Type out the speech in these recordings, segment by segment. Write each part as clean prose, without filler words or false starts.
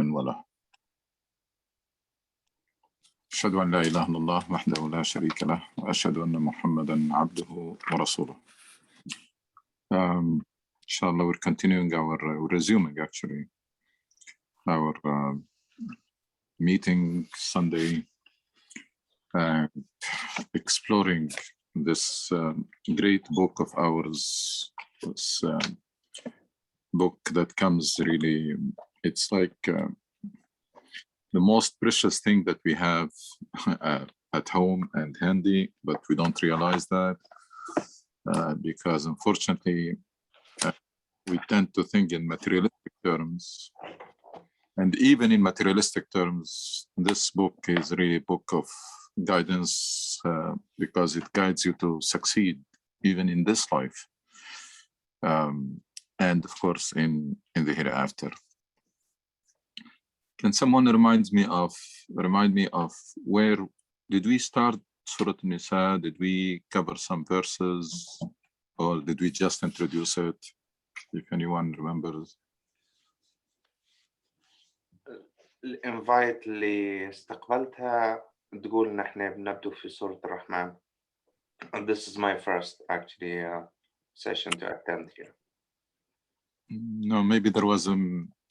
ومن والاه. أشهد أن لا إله إلا الله وحده لا شريك له وأشهد أن محمدا عبده ورسوله. Inshallah, we're continuing we're resuming actually our meeting Sunday, exploring this great book of ours, this book that comes really, it's like the most precious thing that we have at home and handy, but we don't realize that because unfortunately we tend to think in materialistic terms. And even in materialistic terms, this book is really a book of guidance because it guides you to succeed even in this life. And of course, in the hereafter. Can someone remind me of where did we start Surah An-Nisa? Did we cover some verses or did we just introduce it? If anyone remembers. الانفايت اللي استقبلتها تقول ان احنا بنبدو في سورة الرحمن. And this is my first actually session to attend here. No, maybe there was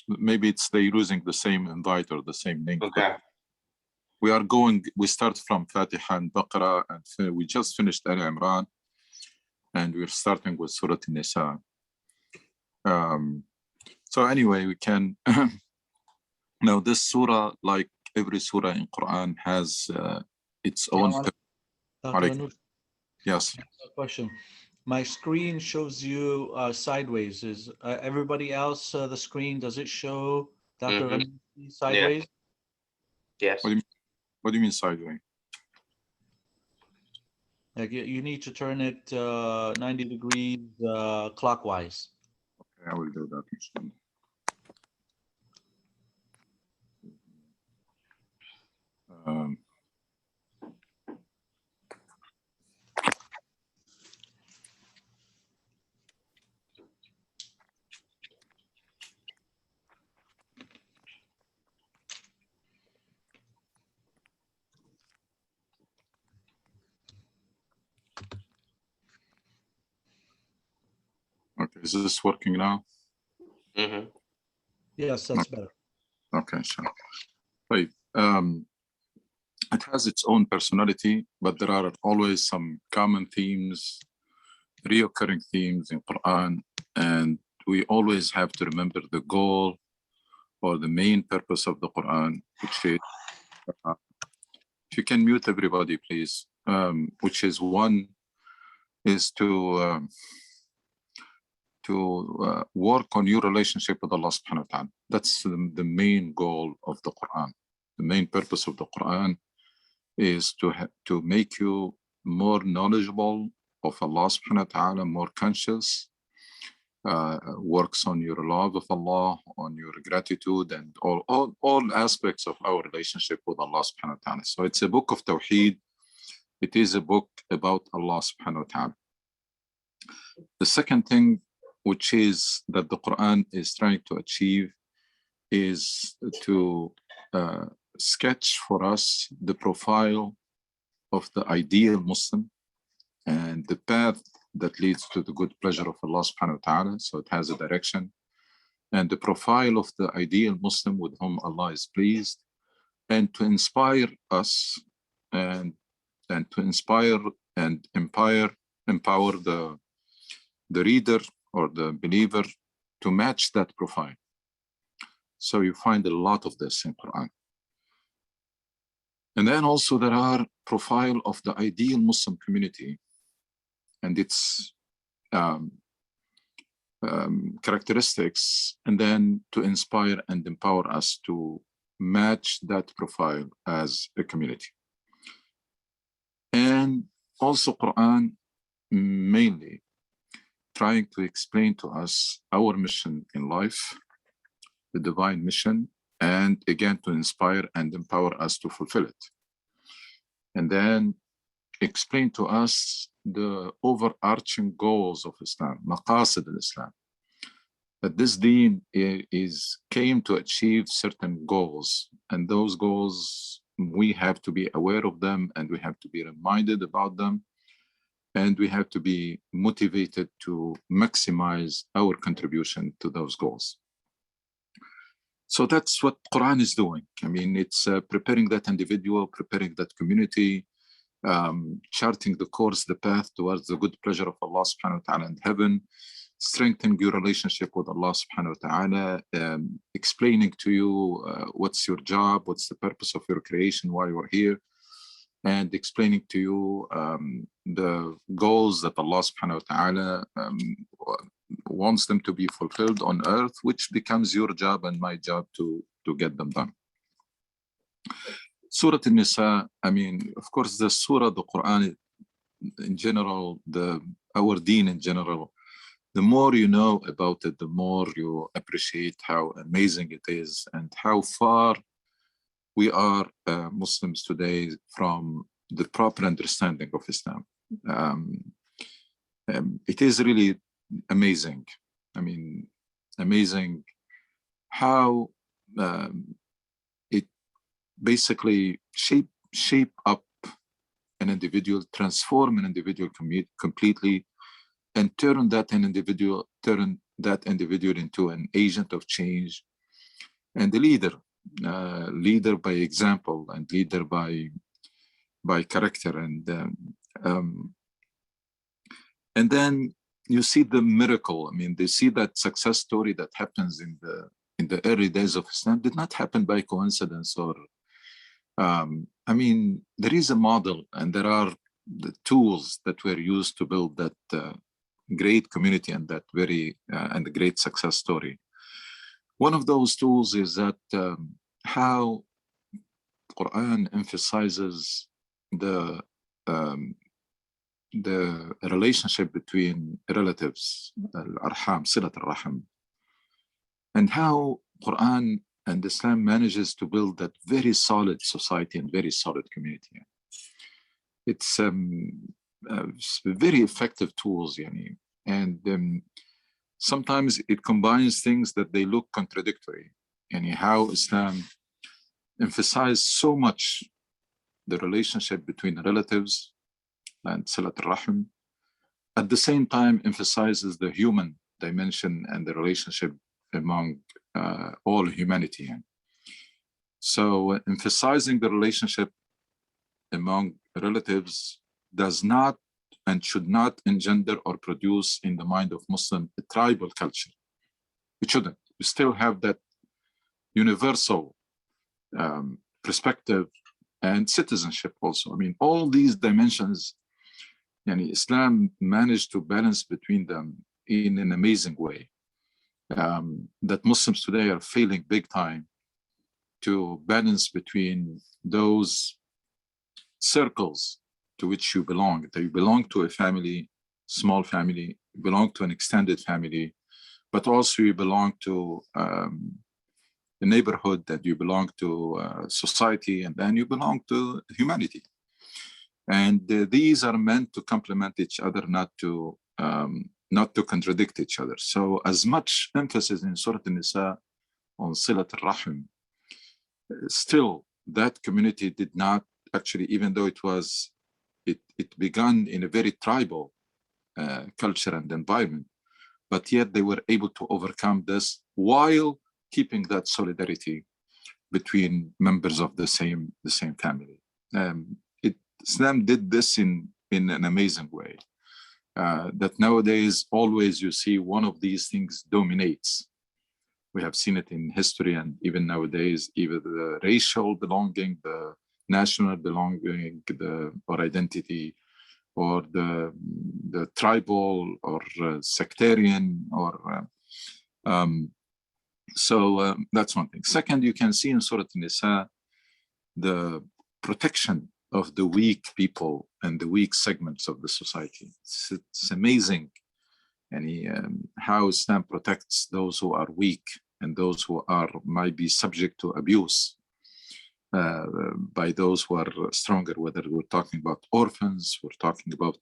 maybe it's they using the same invite or the same link. Okay. We start from Fatiha and Baqarah and we just finished Al Imran and we're starting with Surah An-Nisa. So anyway, we can now this surah, like every surah in Quran, has its own. Yes. Question. My screen shows you sideways. Is everybody else the screen? Does it show Dr. sideways? Yeah. Yes. What do you mean sideways? Like you need to turn it 90 degrees clockwise. Okay, I will do that. Okay, is this working now? Yes, that's better. Okay, sure. Right. It has its own personality, but there are always some common themes, reoccurring themes in Quran, and we always have to remember the goal or the main purpose of the Quran, which is, if you can mute everybody, please, which is one, is to work on your relationship with Allah subhanahu wa ta'ala. That's the main goal of the Quran. The main purpose of the Quran is to make you more knowledgeable of Allah subhanahu wa ta'ala, more conscious, works on your love of Allah, on your gratitude, and all aspects of our relationship with Allah subhanahu wa ta'ala. So it's a book of Tawheed. It is a book about Allah subhanahu wa ta'ala. The second thing, which is that the Quran is trying to achieve, is to sketch for us the profile of the ideal Muslim and the path that leads to the good pleasure of Allah subhanahu wa ta'ala. So it has a direction and the profile of the ideal Muslim with whom Allah is pleased, and to inspire us and to inspire and empower the reader or the believer to match that profile. So you find a lot of this in Quran. And then also there are profile of the ideal Muslim community and its characteristics, and then to inspire and empower us to match that profile as a community. And also Quran mainly trying to explain to us our mission in life, the divine mission, and again to inspire and empower us to fulfill it. And then explain to us the overarching goals of Islam, maqasid al-Islam, that this deen came to achieve certain goals, and those goals, we have to be aware of them, and we have to be reminded about them, and we have to be motivated to maximize our contribution to those goals. So that's what Quran is doing. I mean, it's preparing that individual, preparing that community, charting the course, the path towards the good pleasure of Allah subhanahu wa ta'ala in heaven, strengthening your relationship with Allah subhanahu wa ta'ala, explaining to you what's your job, what's the purpose of your creation, why you're here, and explaining to you the goals that Allah subhanahu wa ta'ala wants them to be fulfilled on earth, which becomes your job and my job to get them done. Surah An-Nisa, I mean, of course, the surah, the Quran in general, our deen in general, the more you know about it, the more you appreciate how amazing it is and how far we are Muslims today from the proper understanding of Islam. It is really amazing. I mean, amazing how it basically shape up an individual, transform an individual completely, and turn that individual into an agent of change and a leader. Leader by example and leader by character, and then you see the miracle. I mean, they see that success story that happens in the early days of Islam did not happen by coincidence, or I mean, there is a model and there are the tools that were used to build that great community and that very and the great success story. One of those tools is that how Quran emphasizes the relationship between relatives, al-arham, silat al-rahim, and how Quran and Islam manages to build that very solid society and very solid community. It's very effective tools, yani, and sometimes it combines things that they look contradictory, and how Islam emphasizes so much the relationship between relatives and Silat al-Rahim, at the same time emphasizes the human dimension and the relationship among all humanity. So emphasizing the relationship among relatives does not and should not engender or produce in the mind of Muslim a tribal culture. It shouldn't. We still have that universal perspective and citizenship also. I mean, all these dimensions, Islam managed to balance between them in an amazing way. That Muslims today are failing big time to balance between those circles to which you belong. That you belong to a family, small family, you belong to an extended family, but also you belong to the neighborhood, that you belong to society, and then you belong to humanity. And these are meant to complement each other, not to contradict each other. So as much emphasis in Surah An-Nisa on Silat al-Rahim, still that community did not actually, even though it began in a very tribal culture and environment, but yet they were able to overcome this while keeping that solidarity between members of the same family. Islam did this in an amazing way. That nowadays, always you see one of these things dominates. We have seen it in history, and even nowadays, either the racial belonging, the national belonging, or identity, or the tribal or sectarian, or so that's one thing. Second, you can see in Surah An-Nisa the protection of the weak people and the weak segments of the society. It's amazing, and how Islam protects those who are weak and those who might be subject to abuse by those who are stronger, whether we're talking about orphans, we're talking about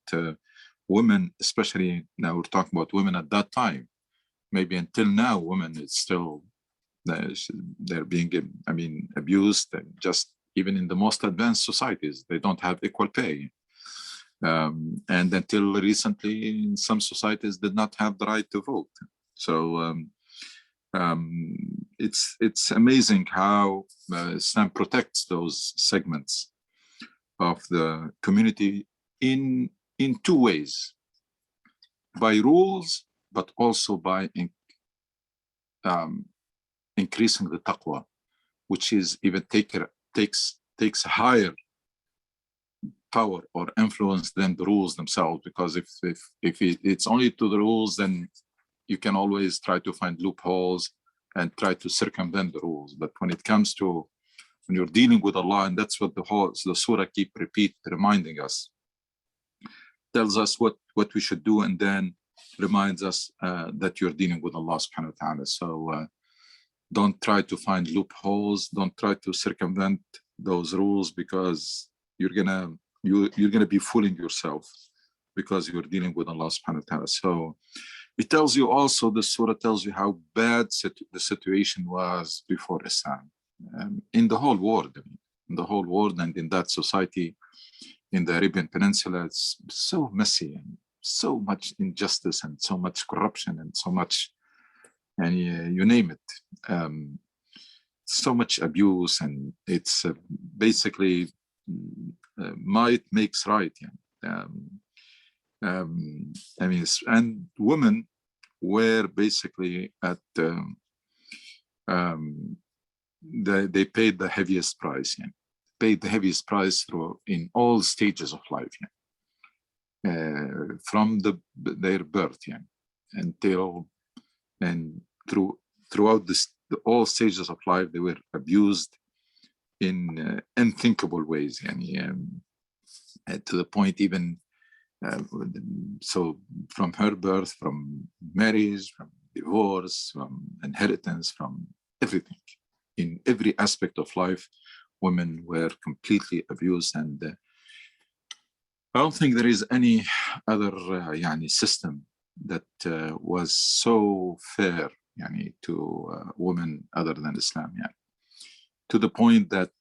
women, especially now we're talking about women at that time. maybe until now, women is still, they're being, I mean, abused, and just even in the most advanced societies, they don't have equal pay. And until recently, in some societies did not have the right to vote. So it's amazing how Islam protects those segments of the community in two ways: by rules, but also by increasing the taqwa, which is even takes higher power or influence than the rules themselves. Because if it's only to the rules, then you can always try to find loopholes and try to circumvent the rules. But when it comes to, when you're dealing with Allah, and that's what the surah keep reminding us, tells us what we should do, and then reminds us that you're dealing with Allah subhanahu wa ta'ala. So don't try to find loopholes, don't try to circumvent those rules, because you're gonna be fooling yourself, because you're dealing with Allah subhanahu wa ta'ala. So it tells you also, the surah tells you how bad the situation was before Islam, in the whole world. I mean, in the whole world, and in that society in the Arabian Peninsula, it's so messy, and so much injustice, and so much corruption, and so much, and you name it, so much abuse. And it's basically might makes right. Yeah. I mean, and women were basically at they paid the heaviest price. Yeah. Paid the heaviest price in all stages of life. Yeah. From their birth, yeah, until and throughout all stages of life, they were abused in unthinkable ways. Yeah. To the point even. So from her birth, from marriage, from divorce, from inheritance, from everything, in every aspect of life, women were completely abused. And I don't think there is any other system that was so fair to women other than Islam. Yeah. To the point that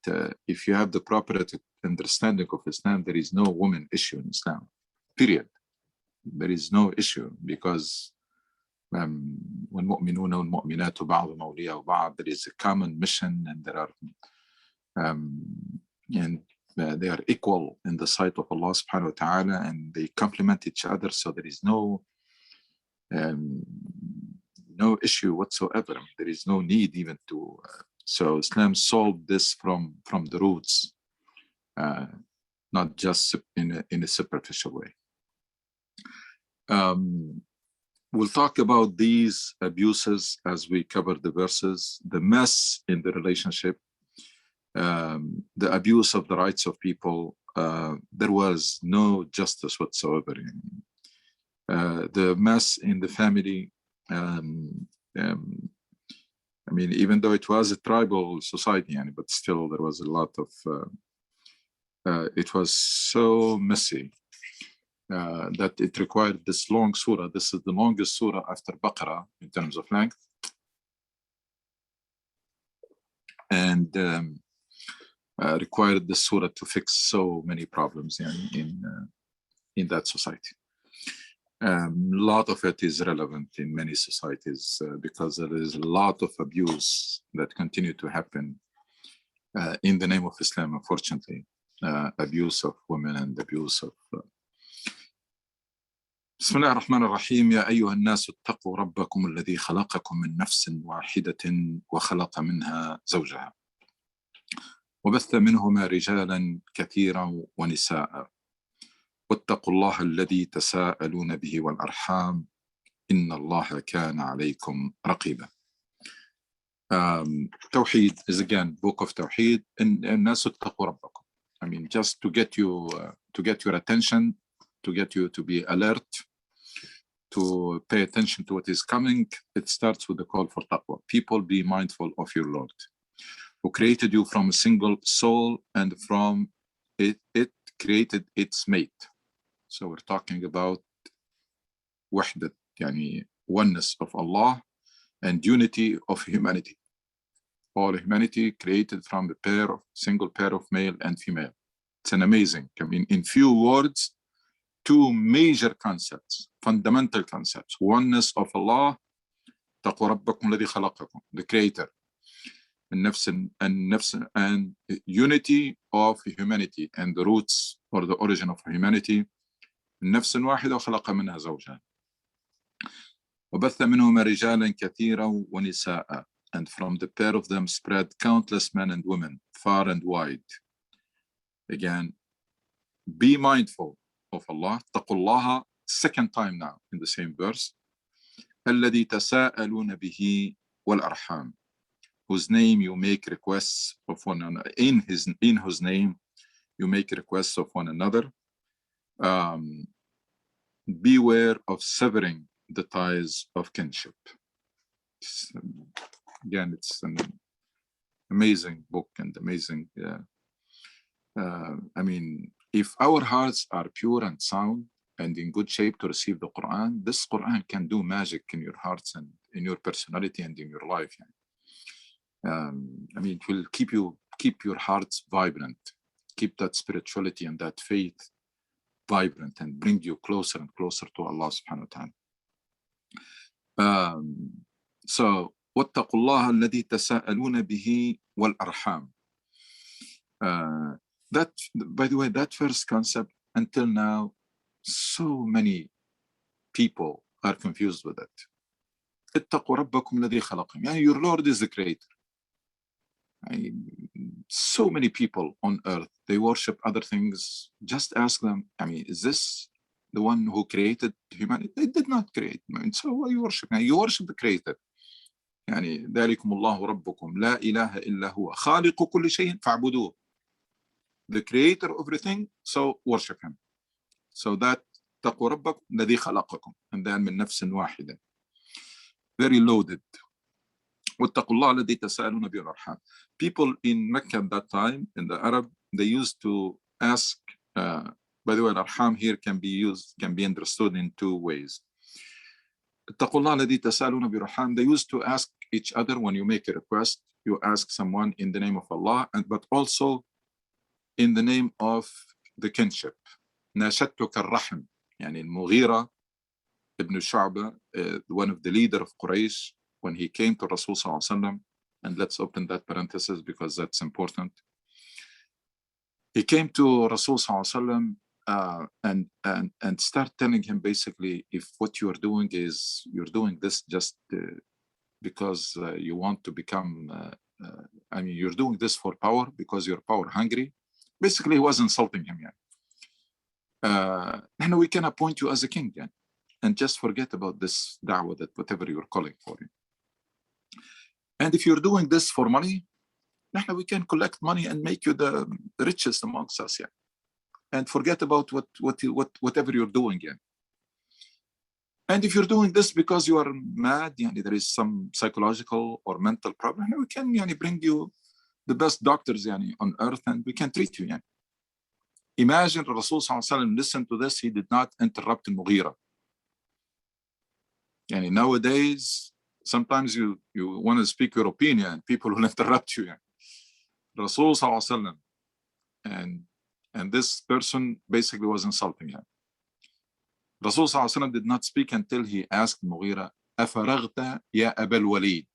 if you have the proper understanding of Islam, there is no woman issue in Islam. Period. There is no issue, because وَالْمُؤْمِنُونَ وَالْمُؤْمِنَاتُ بَعْضُهُمْ أَوْلِيَاءُ بَعْضٍ, there is a common mission, and there are they are equal in the sight of Allah subhanahu wa ta'ala, and they complement each other. So there is no issue whatsoever. There is no need even to. So Islam solved this from the roots, not just in a superficial way. We'll talk about these abuses as we cover the verses, the mess in the relationship, the abuse of the rights of people. There was no justice whatsoever. The mess in the family. I mean, even though it was a tribal society, but still there was a lot of, it was so messy that it required this long surah. This is the longest surah after Baqarah in terms of length. And required the surah to fix so many problems in that society. A lot of it is relevant in many societies because there is a lot of abuse that continue to happen in the name of Islam, unfortunately. Abuse of women and abuse of بسم الله الرحمن الرحيم يا أيها الناس اتقوا ربكم الذي خلقكم من نفس واحدة وخلق منها زوجها وبث منهما رجالا كثيرا ونساء واتقوا الله الذي تساءلون به والأرحام إن الله كان عليكم رقيبا. Tawheed is again book of Tawheed. الناس اتقوا ربكم. I mean, just to get you to get your attention, to get you to be alert, to pay attention to what is coming. It starts with the call for taqwa. People, be mindful of your Lord, who created you from a single soul, and from it created its mate. So we're talking about wahdat, yani oneness of Allah and unity of humanity. All humanity created from a single pair of male and female. It's an amazing, I mean, in few words, two major concepts, fundamental concepts: oneness of Allah, تقوا ربكم الذي خلقكم, the creator, and unity of humanity, and the roots or the origin of humanity. النفس واحدة وخلق منها زوجها وبث منهما رجالا كثيرا ونساء, and from the pair of them spread countless men and women far and wide. Again, be mindful of Allah. اتقوا الله, second time now in the same verse. الذي تساءلون به والأرحام, whose name you make requests of one another. In whose name you make requests of one another. Beware of severing the ties of kinship. Again, it's an amazing book and amazing. I mean, if our hearts are pure and sound and in good shape to receive the Quran, this Quran can do magic in your hearts and in your personality and in your life. I mean, it will keep your hearts vibrant, keep that spirituality and that faith vibrant, and bring you closer and closer to Allah subhanahu wa ta'ala. So, وَاتَّقُوا اللَّهَ الَّذِي تَسَاءَلُونَ بِهِ وَالْأَرْحَامِ. That, by the way, that first concept, until now, so many people are confused with it. اتقوا ربكم الذي خلقكم. Yeah, your Lord is the creator. So many people on earth, they worship other things. Just ask them, I mean, is this the one who created humanity? They did not create. I mean, so why you worship? You worship the creator. يعني ذلكم الله ربكم لا إله إلا هو خالق كل شيء فاعبدوه. The creator of everything, so worship him. So that اتقوا ربكم الذي خلقكم, and then من نفس واحدة. Very loaded. واتقوا الله الذي تساءلون به والأرحام. People in Mecca at that time, in the Arab, they used to ask, by the way, Arham here can be understood in two ways. اتقوا الله الذي تساءلون به والأرحام. They used to ask each other when you make a request, you ask someone in the name of Allah, but also in the name of the kinship. ناشدتك الرحم. يعني المغيرة ibn Shu'bah, one of the leader of Quraysh, when he came to Rasul sallallahu alaihi wasallam, and let's open that parenthesis because that's important. He came to Rasul sallallahu alaihi wasallam and start telling him basically, if what you are doing is you're doing this just because you want to become, I mean, you're doing this for power because you're power hungry. Basically, he was insulting him. And we can appoint you as a king, and just forget about this da'wah, that whatever you're calling for. And if you're doing this for money, we can collect money and make you the richest amongst us, and forget about whatever you're doing. And if you're doing this because you are mad, there is some psychological or mental problem, we can bring you the best doctors on earth, and we can treat you. Imagine Rasul sallallahu alaihi wasallam listened to this, he did not interrupt al-Mughira. Nowadays, sometimes you want to speak your opinion, people will interrupt you. Rasul sallallahu alaihi wasallam, and this person basically was insulting him. Rasul sallallahu alaihi wasallam did not speak until he asked Mughira, أَفَرَغْتَ يَا أَبَا الْوَلِيدِ.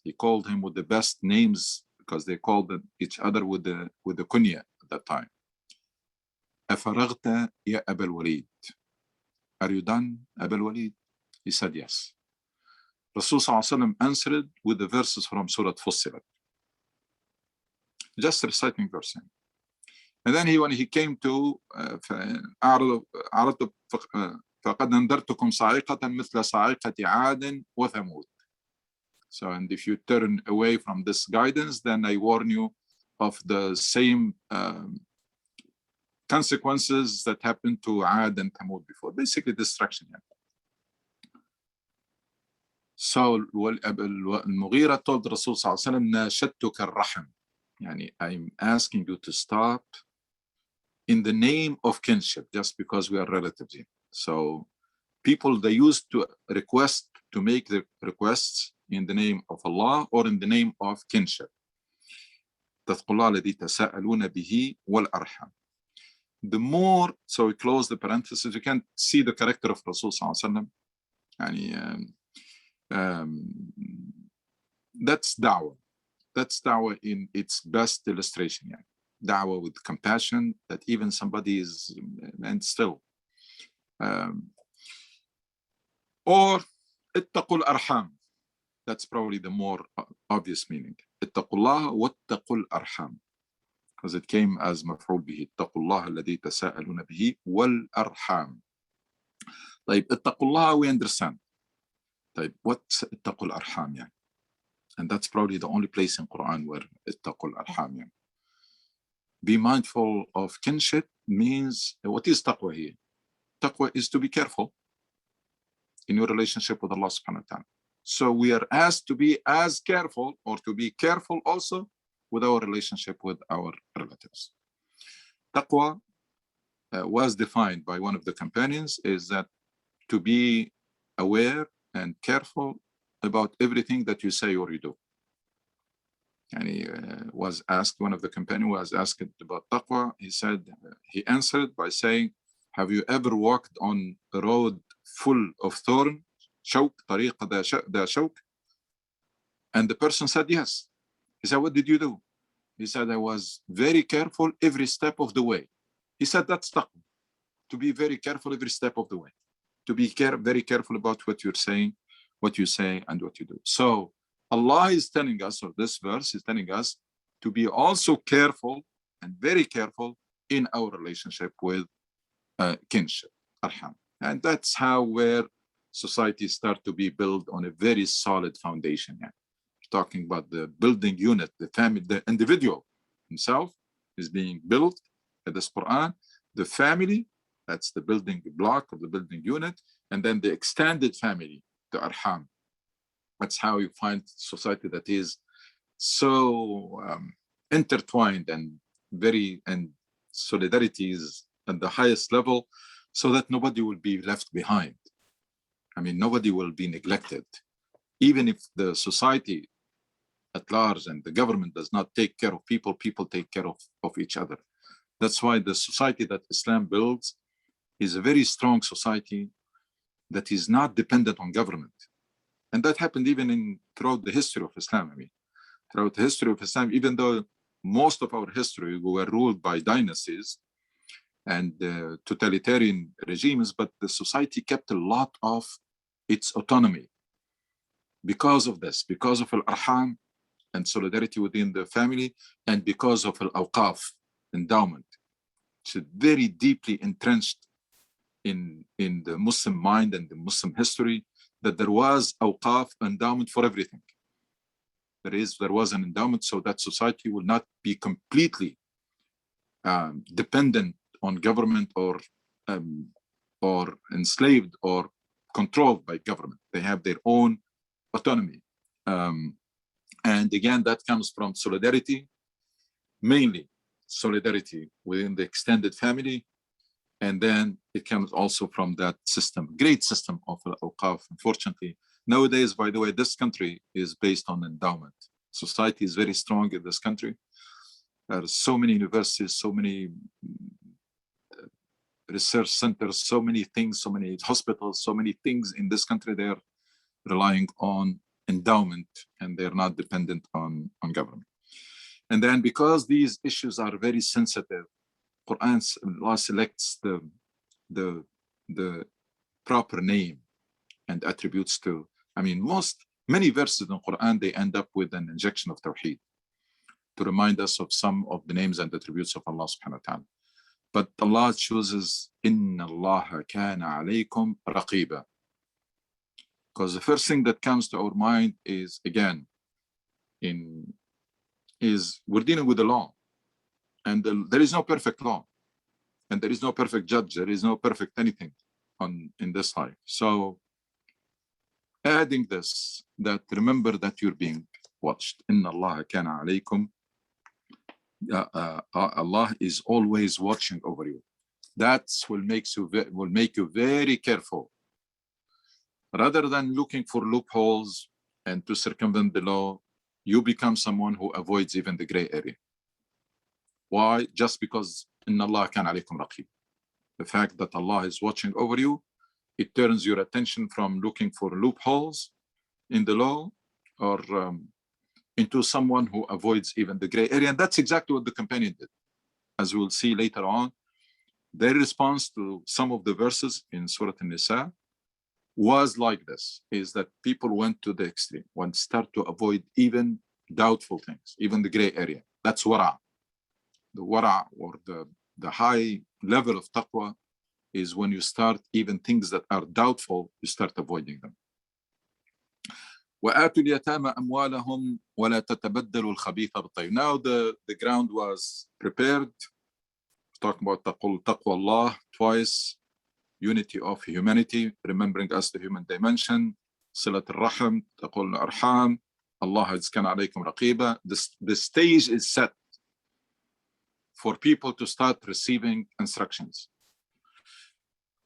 He called him with the best names because they called each other with the kunya at that time. أَفَرَغْتَ يَا أَبَا الْوَلِيدِ. Are you done, Abul Walid? He said yes. Rasul sallallahu alaihi wasallam answered with the verses from Surah Fussilat, just reciting verse. And then when he came to فقد أنذرتكم صاعقة مثل صاعقة عاد وثمود. So, and if you turn away from this guidance, then I warn you of the same consequences that happened to Ad and Thamud before, basically destruction. So Al-Mughira told Rasul sallallahu alaihi wasallam, ناشدتك الرحم. I'm asking you to stop in the name of kinship, just because we are relatives. So people, they used to request to make the requests in the name of Allah or in the name of kinship. اتقوا الله الذي تساءلون به والأرحام. The more, so we close the parenthesis, you can see the character of Rasul sallallahu alaihi wasallam. That's da'wah. That's da'wah in its best illustration. Yeah. Da'wah with compassion, that even somebody is, and still. Or اتقوا الأرحام. That's probably the more obvious meaning. اتقوا الله واتقوا الأرحام. Because it came as مفعول به. اتقوا الله الذي تساءلون به والأرحام. طيب اتقوا الله we understand. طيب what's اتقوا الأرحام يعني? And that's probably the only place in Quran where اتقوا الأرحام يعني. Be mindful of kinship means, what is taqwa here? Taqwa is to be careful in your relationship with Allah subhanahu wa ta'ala. So we are asked to be as careful, or to be careful also with our relationship with our relatives. Taqwa was defined by one of the companions is that to be aware and careful about everything that you say or you do. And he was asked, one of the companions was asked about taqwa. He said, he answered by saying, have you ever walked on a road full of thorn, shawk, tariqa da shawk? And the person said, yes. He said, what did you do? He said, I was very careful every step of the way. He said, that's taqwa. To be very careful every step of the way. To be very careful about what you're saying, what you say, and what you do. So Allah is telling us, or this verse is telling us, to be also careful and very careful in our relationship with kinship, arham. And that's how where societies start to be built on a very solid foundation. Yeah. Talking about the building unit, the family, the individual himself is being built at this Quran. The family, that's the building block of the building unit, and then the extended family, the arham. That's how you find society that is so intertwined and solidarity is at the highest level, so that nobody will be left behind. I mean, nobody will be neglected. Even if the society at large and the government does not take care of people, people take care of each other. That's why the society that Islam builds is a very strong society that is not dependent on government. And that happened even throughout the history of Islam. I mean, throughout the history of Islam, even though most of our history we were ruled by dynasties and totalitarian regimes, but the society kept a lot of its autonomy because of this, because of al-arham and solidarity within the family, and because of al-awqaf, endowment. It's very deeply entrenched in the Muslim mind and the Muslim history that there was awqaf, endowment for everything. There was an endowment so that society will not be completely dependent on government or enslaved or controlled by government. They have their own autonomy. And again, that comes from solidarity, mainly solidarity within the extended family. And then it comes also from that system, great system of al-awqaf. Unfortunately, nowadays, by the way, this country is based on endowment. Society is very strong in this country. There are so many universities, so many research centers, so many things, so many hospitals, so many things in this country. They're relying on endowment and they're not dependent on government. And then because these issues are very sensitive, Quran Allah selects the proper name and attributes to. I mean, many verses in Quran, they end up with an injection of Tawheed to remind us of some of the names and attributes of Allah subhanahu wa ta'ala. But Allah chooses Inna Allah kana alaykum raqiba. Because the first thing that comes to our mind is, again, we're dealing with the law. And there is no perfect law. And there is no perfect judge. There is no perfect anything in this life. So adding this, that remember that you're being watched. Inna Allah kana alaykum. Allah is always watching over you. That will make you very careful Rather than looking for loopholes and to circumvent the law, you become someone who avoids even the gray area. Why? Just because إن الله كان عليكم رقيب. The fact that Allah is watching over you, it turns your attention from looking for loopholes in the law or into someone who avoids even the gray area. And that's exactly what the companion did. As we'll see later on, their response to some of the verses in Surah An-Nisa was like this, is that people went to the extreme, one start to avoid even doubtful things, even the gray area. That's wara. The wara, or the high level of taqwa, is when you start even things that are doubtful, you start avoiding them. وآتوا اليتامى أموالهم ولا تتبدلوا الخبيث بالطيب. Now the ground was prepared. Talking about taqwa Allah twice, unity of humanity, remembering us the human dimension, صلة الرحم, تقول الأرحام, Allah has كان عليكم رقيبا. The stage is set for people to start receiving instructions.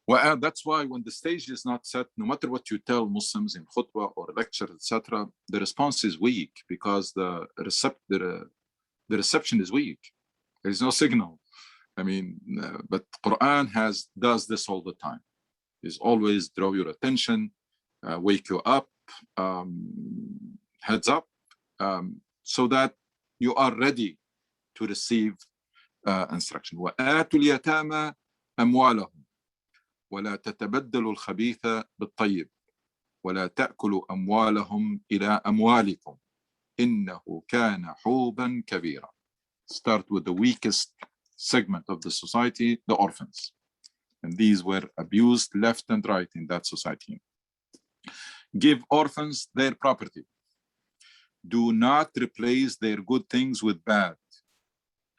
Well, that's why when the stage is not set, no matter what you tell Muslims in khutbah or lecture, etc., the response is weak because the reception is weak. There is no signal. I mean, but Quran does this all the time. Is always draw your attention, wake you up, heads up, so that you are ready to receive instruction. وآتوا اليتامى أموالهم ولا تتبدلوا الخبيث بالطيب ولا تأكلوا أموالهم إلى أموالكم إنه كان حوبا كبيرا. Start with the weakest segment of the society, the orphans. And these were abused left and right in that society. Give orphans their property. Do not replace their good things with bad.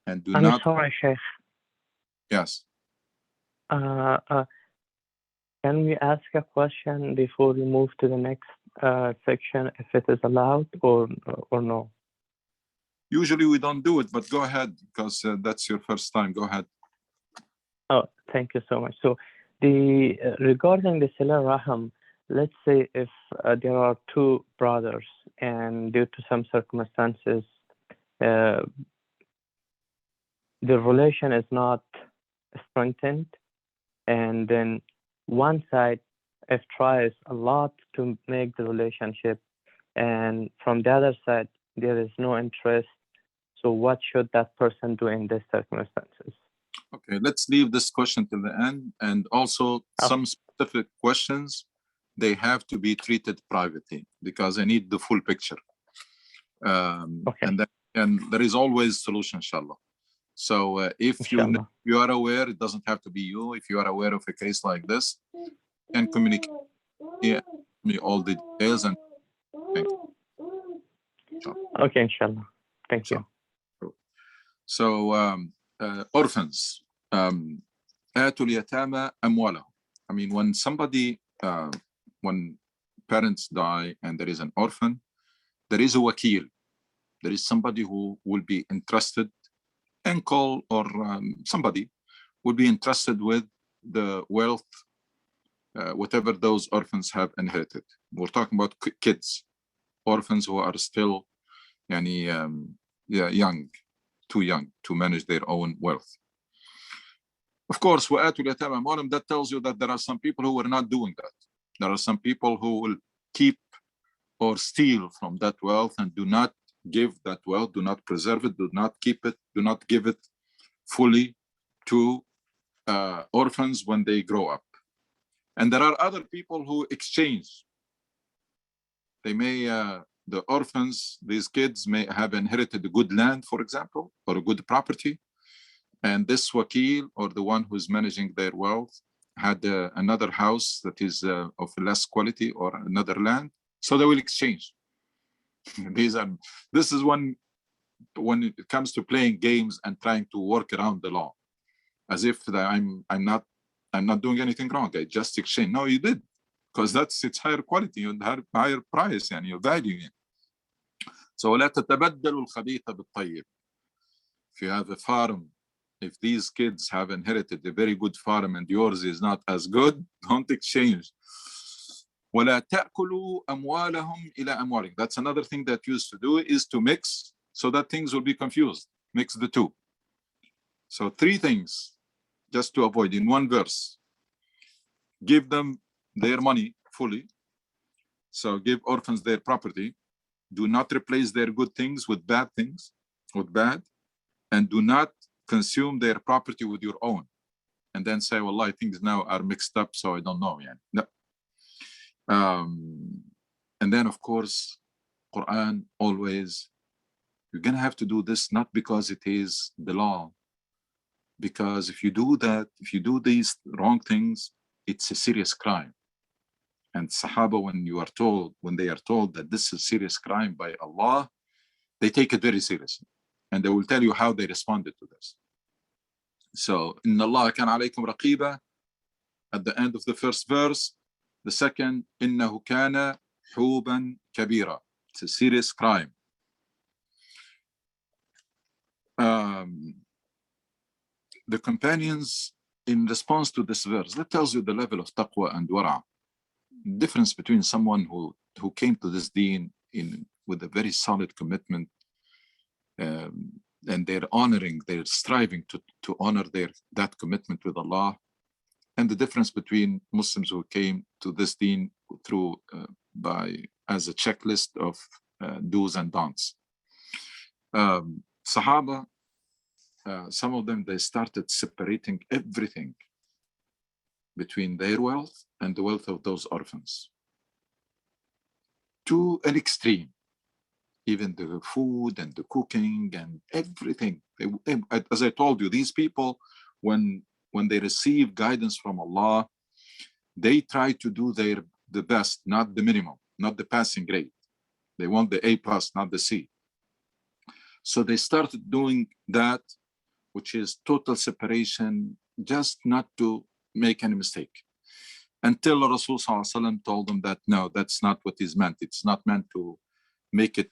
And do I'm not... sorry, Sheikh. Yes. Can we ask a question before we move to the next section, if it is allowed or no? Usually we don't do it, but go ahead, because that's your first time. Go ahead. Oh, thank you so much. So regarding the Sila Raham, let's say if there are two brothers and due to some circumstances, the relation is not strengthened, and then one side if tries a lot to make the relationship, and from the other side there is no interest. So what should that person do in these circumstances? Okay, let's leave this question till the end. And also some specific questions, they have to be treated privately because I need the full picture. Okay. And there is always solution, inshallah. So if you are aware, it doesn't have to be you. If you are aware of a case like this, and communicate me all the details. And thank you. Okay, inshallah. Thank you. So orphans, آتوا اليتامى أموالهم. I mean, when somebody, when parents die and there is an orphan, there is a wakil. There is somebody who will be entrusted, uncle or somebody will be entrusted with the wealth, whatever those orphans have inherited. We're talking about kids, orphans who are still young, too young to manage their own wealth. Of course, that tells you that there are some people who are not doing that. There are some people who will keep or steal from that wealth and do not give that wealth, do not preserve it, do not keep it, do not give it fully to orphans when they grow up. And there are other people who exchange. They may, the orphans, these kids may have inherited a good land, for example, or a good property. And this wakil, or the one who is managing their wealth, had another house that is of less quality or another land. So they will exchange. This is when it comes to playing games and trying to work around the law, as if I'm not doing anything wrong. I just exchange. No, you did, because it's higher quality and higher price and your value. So لا تتبدلوا الخبيث بالطيب. If you have a farm, if these kids have inherited a very good farm and yours is not as good, don't exchange. وَلَا تَأْكُلُوا أَمْوَالَهُمْ إِلَى أَمْوَالِكُمْ. That's another thing that used to do, is to mix so that things will be confused. Mix the two. So 3 things just to avoid in one verse. Give them their money fully. So give orphans their property. Do not replace their good things with bad things, with bad, and do not consume their property with your own. And then say, well, things now are mixed up, so I don't know. Yeah. No. And then, of course, Quran always, you're going to have to do this, not because it is the law, because if you do that, if you do these wrong things, it's a serious crime. And Sahaba, when they are told that this is a serious crime by Allah, they take it very seriously. And they will tell you how they responded to this. So, Inna Allah kana alaykum raqiba, at the end of the first verse. The second, Innahu kana huban kabira. It's a serious crime. The companions, in response to this verse, that tells you the level of taqwa and wara. Difference between someone who came to this deen with a very solid commitment, and they're striving to honor that commitment with Allah, and the difference between Muslims who came to this deen through as a checklist of do's and don'ts. Sahaba, some of them, they started separating everything between their wealth and the wealth of those orphans to an extreme. Even the food and the cooking and everything. As I told you, these people, when they receive guidance from Allah, they try to do the best, not the minimum, not the passing grade. They want the A+, not the C. So they started doing that, which is total separation, just not to make any mistake. Until Rasul Sallallahu Alaihi Wasallam told them that, no, that's not what is meant. It's not meant to make it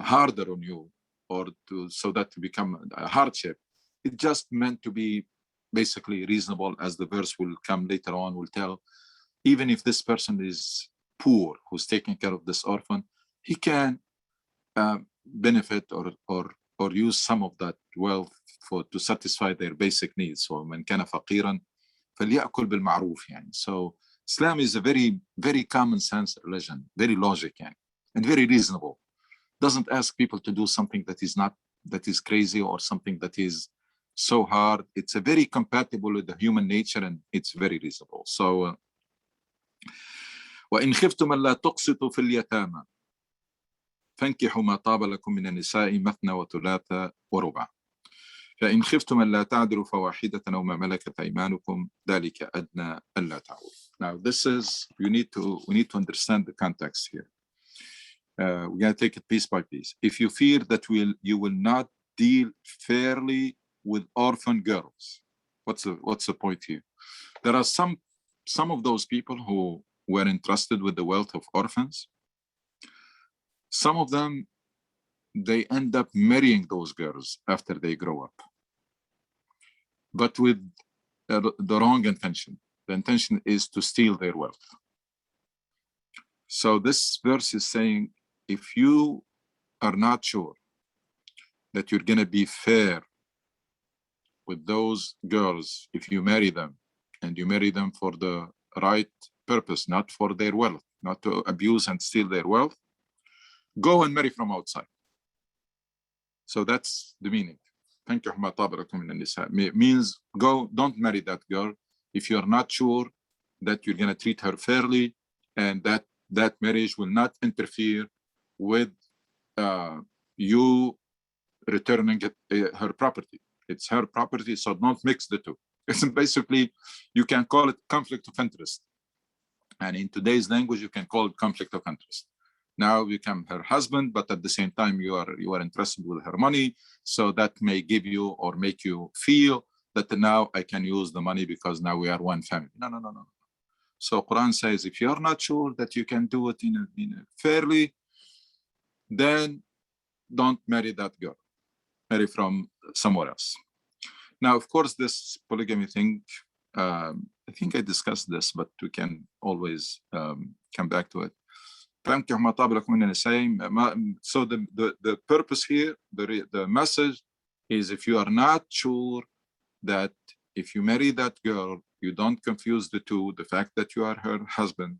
harder on you, or so that to become a hardship. It just meant to be basically reasonable, as the verse will come later on, will tell. Even if this person is poor, who's taking care of this orphan, he can benefit or use some of that wealth to satisfy their basic needs. So من كان فقيرا فليأكل بالمعروف. So Islam is a very, very common sense religion, very logic, and very reasonable. Doesn't ask people to do something that is crazy or something that is so hard. It's a very compatible with the human nature, and it's very reasonable. So, وَإِنْ خِفْتُمْ أَلَّا تُقْسِطُوا فِي الْيَتَامَى فَانكِحُوا مَا طَابَ لَكُم مِّنَ النِّسَاءِ مَثْنَى وَثُلَاثَ وَرُبَاعَ فإن خفتم ألا تعدلوا فواحدة أو ما ملكت أيمانكم ذلك أدنى ألا تعولوا. Now this is, we need to understand the context here. We're going to take it piece by piece. If you fear that you will not deal fairly with orphan girls, what's the point here? There are some of those people who were entrusted with the wealth of orphans. Some of them, they end up marrying those girls after they grow up, but with the wrong intention. The intention is to steal their wealth. So this verse is saying, if you are not sure that you're going to be fair with those girls, if you marry them, and you marry them for the right purpose, not for their wealth, not to abuse and steal their wealth, go and marry from outside. So that's the meaning. Means go, don't marry that girl if you're not sure that you're going to treat her fairly, and that marriage will not interfere with you returning her property. It's her property, so don't mix the two. It's basically, you can call it conflict of interest. And in today's language, you can call it conflict of interest. Now you become her husband, but at the same time you are interested with her money, so that may give you or make you feel that now I can use the money because now we are one family. No. So Quran says, if you're not sure that you can do it in a fairly, then don't marry that girl. Marry from somewhere else. Now, of course, this polygamy thing I think I discussed this, but we can always come back to it. So the purpose here, the message is, if you are not sure that if you marry that girl, you don't confuse the two, the fact that you are her husband,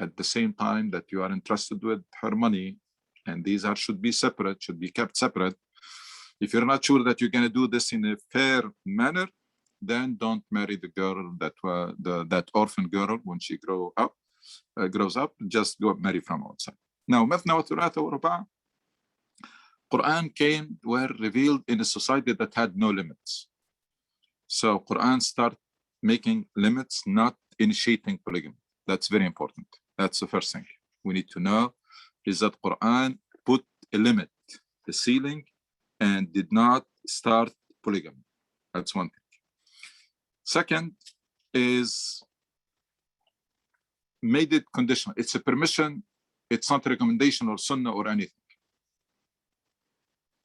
at the same time that you are entrusted with her money, and these should be separate, should be kept separate. If you're not sure that you're going to do this in a fair manner, then don't marry the girl that orphan girl when she grows up. Just go marry from outside. Now, مثنى وثلاثة ورباع, Quran were revealed in a society that had no limits. So Quran start making limits, not initiating polygamy. That's very important. That's the first thing we need to know, is that Quran put a limit, a ceiling, and did not start polygamy. That's one thing. Second is made it conditional. It's a permission. It's not a recommendation or sunnah or anything.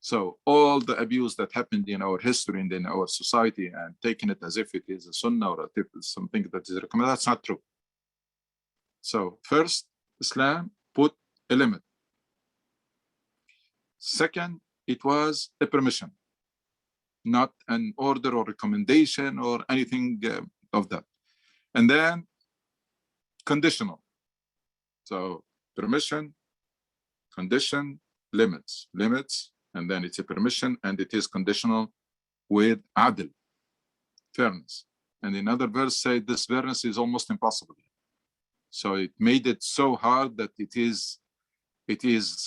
So all the abuse that happened in our history and in our society, and taking it as if it is a sunnah or something that is recommended, that's not true. So first, Islam put a limit. Second, it was a permission, not an order or recommendation or anything of that. And then conditional. So permission, condition, limits, and then it's a permission, and it is conditional with adl, fairness. And another verse said this fairness is almost impossible. So it made it so hard that it is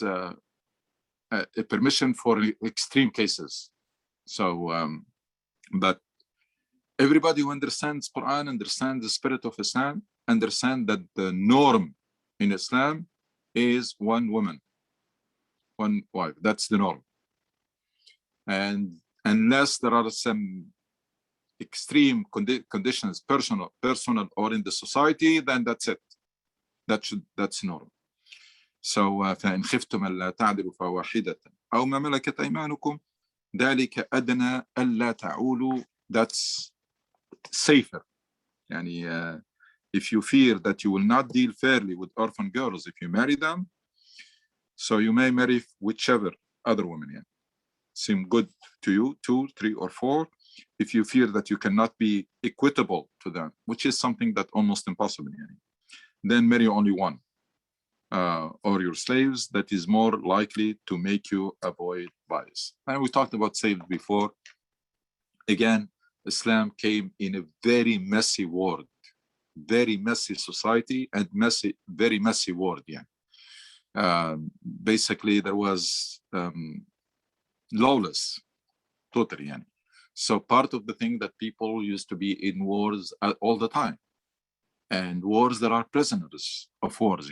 a permission for extreme cases. So, but everybody who understands Quran, understands the spirit of Islam, understand that the norm in Islam is one woman, one wife. That's the norm. And unless there are some extreme conditions, personal or in the society, then that's it. That's normal. So فإن خفتم ألا تعدلوا فواحدة أو ما ملكت أيمانكم ذلك أدنى ألا تعولوا. That's safer. يعني if you fear that you will not deal fairly with orphan girls if you marry them, so you may marry whichever other women seem good to you, 2, 3, or 4. If you fear that you cannot be equitable to them, which is something that almost impossible, then marry only one, or your slaves. That is more likely to make you avoid bias. And we talked about slaves before. Again, Islam came in a very messy world, very messy society, and very messy world. Basically, there was lawless, totally. So part of the thing that people used to be in wars all the time, and wars that are prisoners of wars.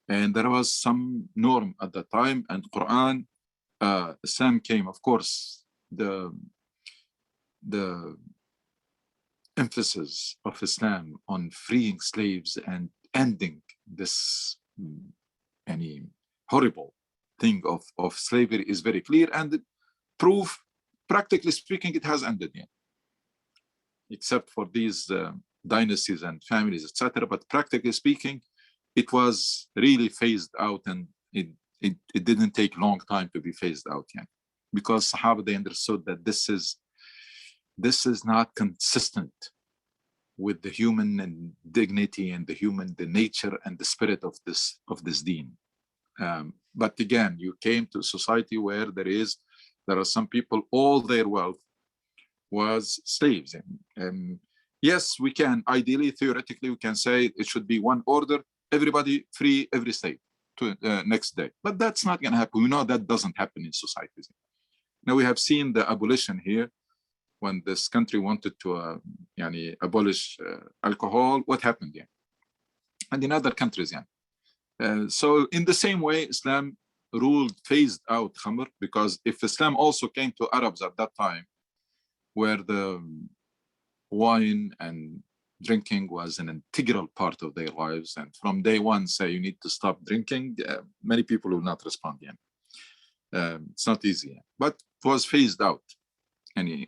And there was some norm at the time, and Quran, Islam came, of course, the emphasis of Islam on freeing slaves and ending this horrible thing of slavery is very clear, and the proof, practically speaking, it has ended, except for these dynasties and families, etc. But practically speaking, it was really phased out, and it didn't take long time to be phased out, because Sahaba, they understood that this is not consistent with the human and dignity and the nature and the spirit of this deen. But again, you came to a society where there are some people, all their wealth was slaves. And yes, we can, ideally, theoretically, we can say it should be one order, everybody free, every slave to next day. But that's not going to happen. We know that doesn't happen in societies. Now we have seen the abolition here, when this country wanted to abolish alcohol. What happened? And in other countries, so in the same way, Islam phased out khamr, because if Islam also came to Arabs at that time, where the wine and drinking was an integral part of their lives, and from day one say you need to stop drinking, many people will not respond. It's not easy, but it was phased out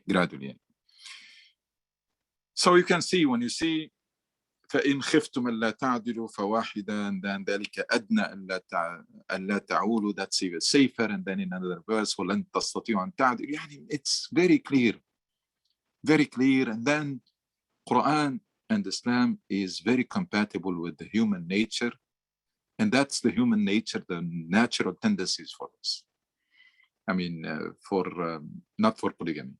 gradually. So you can see when you see فإن خفتم ألا تعدلوا فواحدا, and then ذلك أدنى ألا تعولوا, that's even safer, and then in another verse ولن تستطيعوا أن تعدلوا. يعني it's very clear, and then Quran and Islam is very compatible with the human nature, and that's the human nature, the natural tendencies for this. I mean, not for polygamy.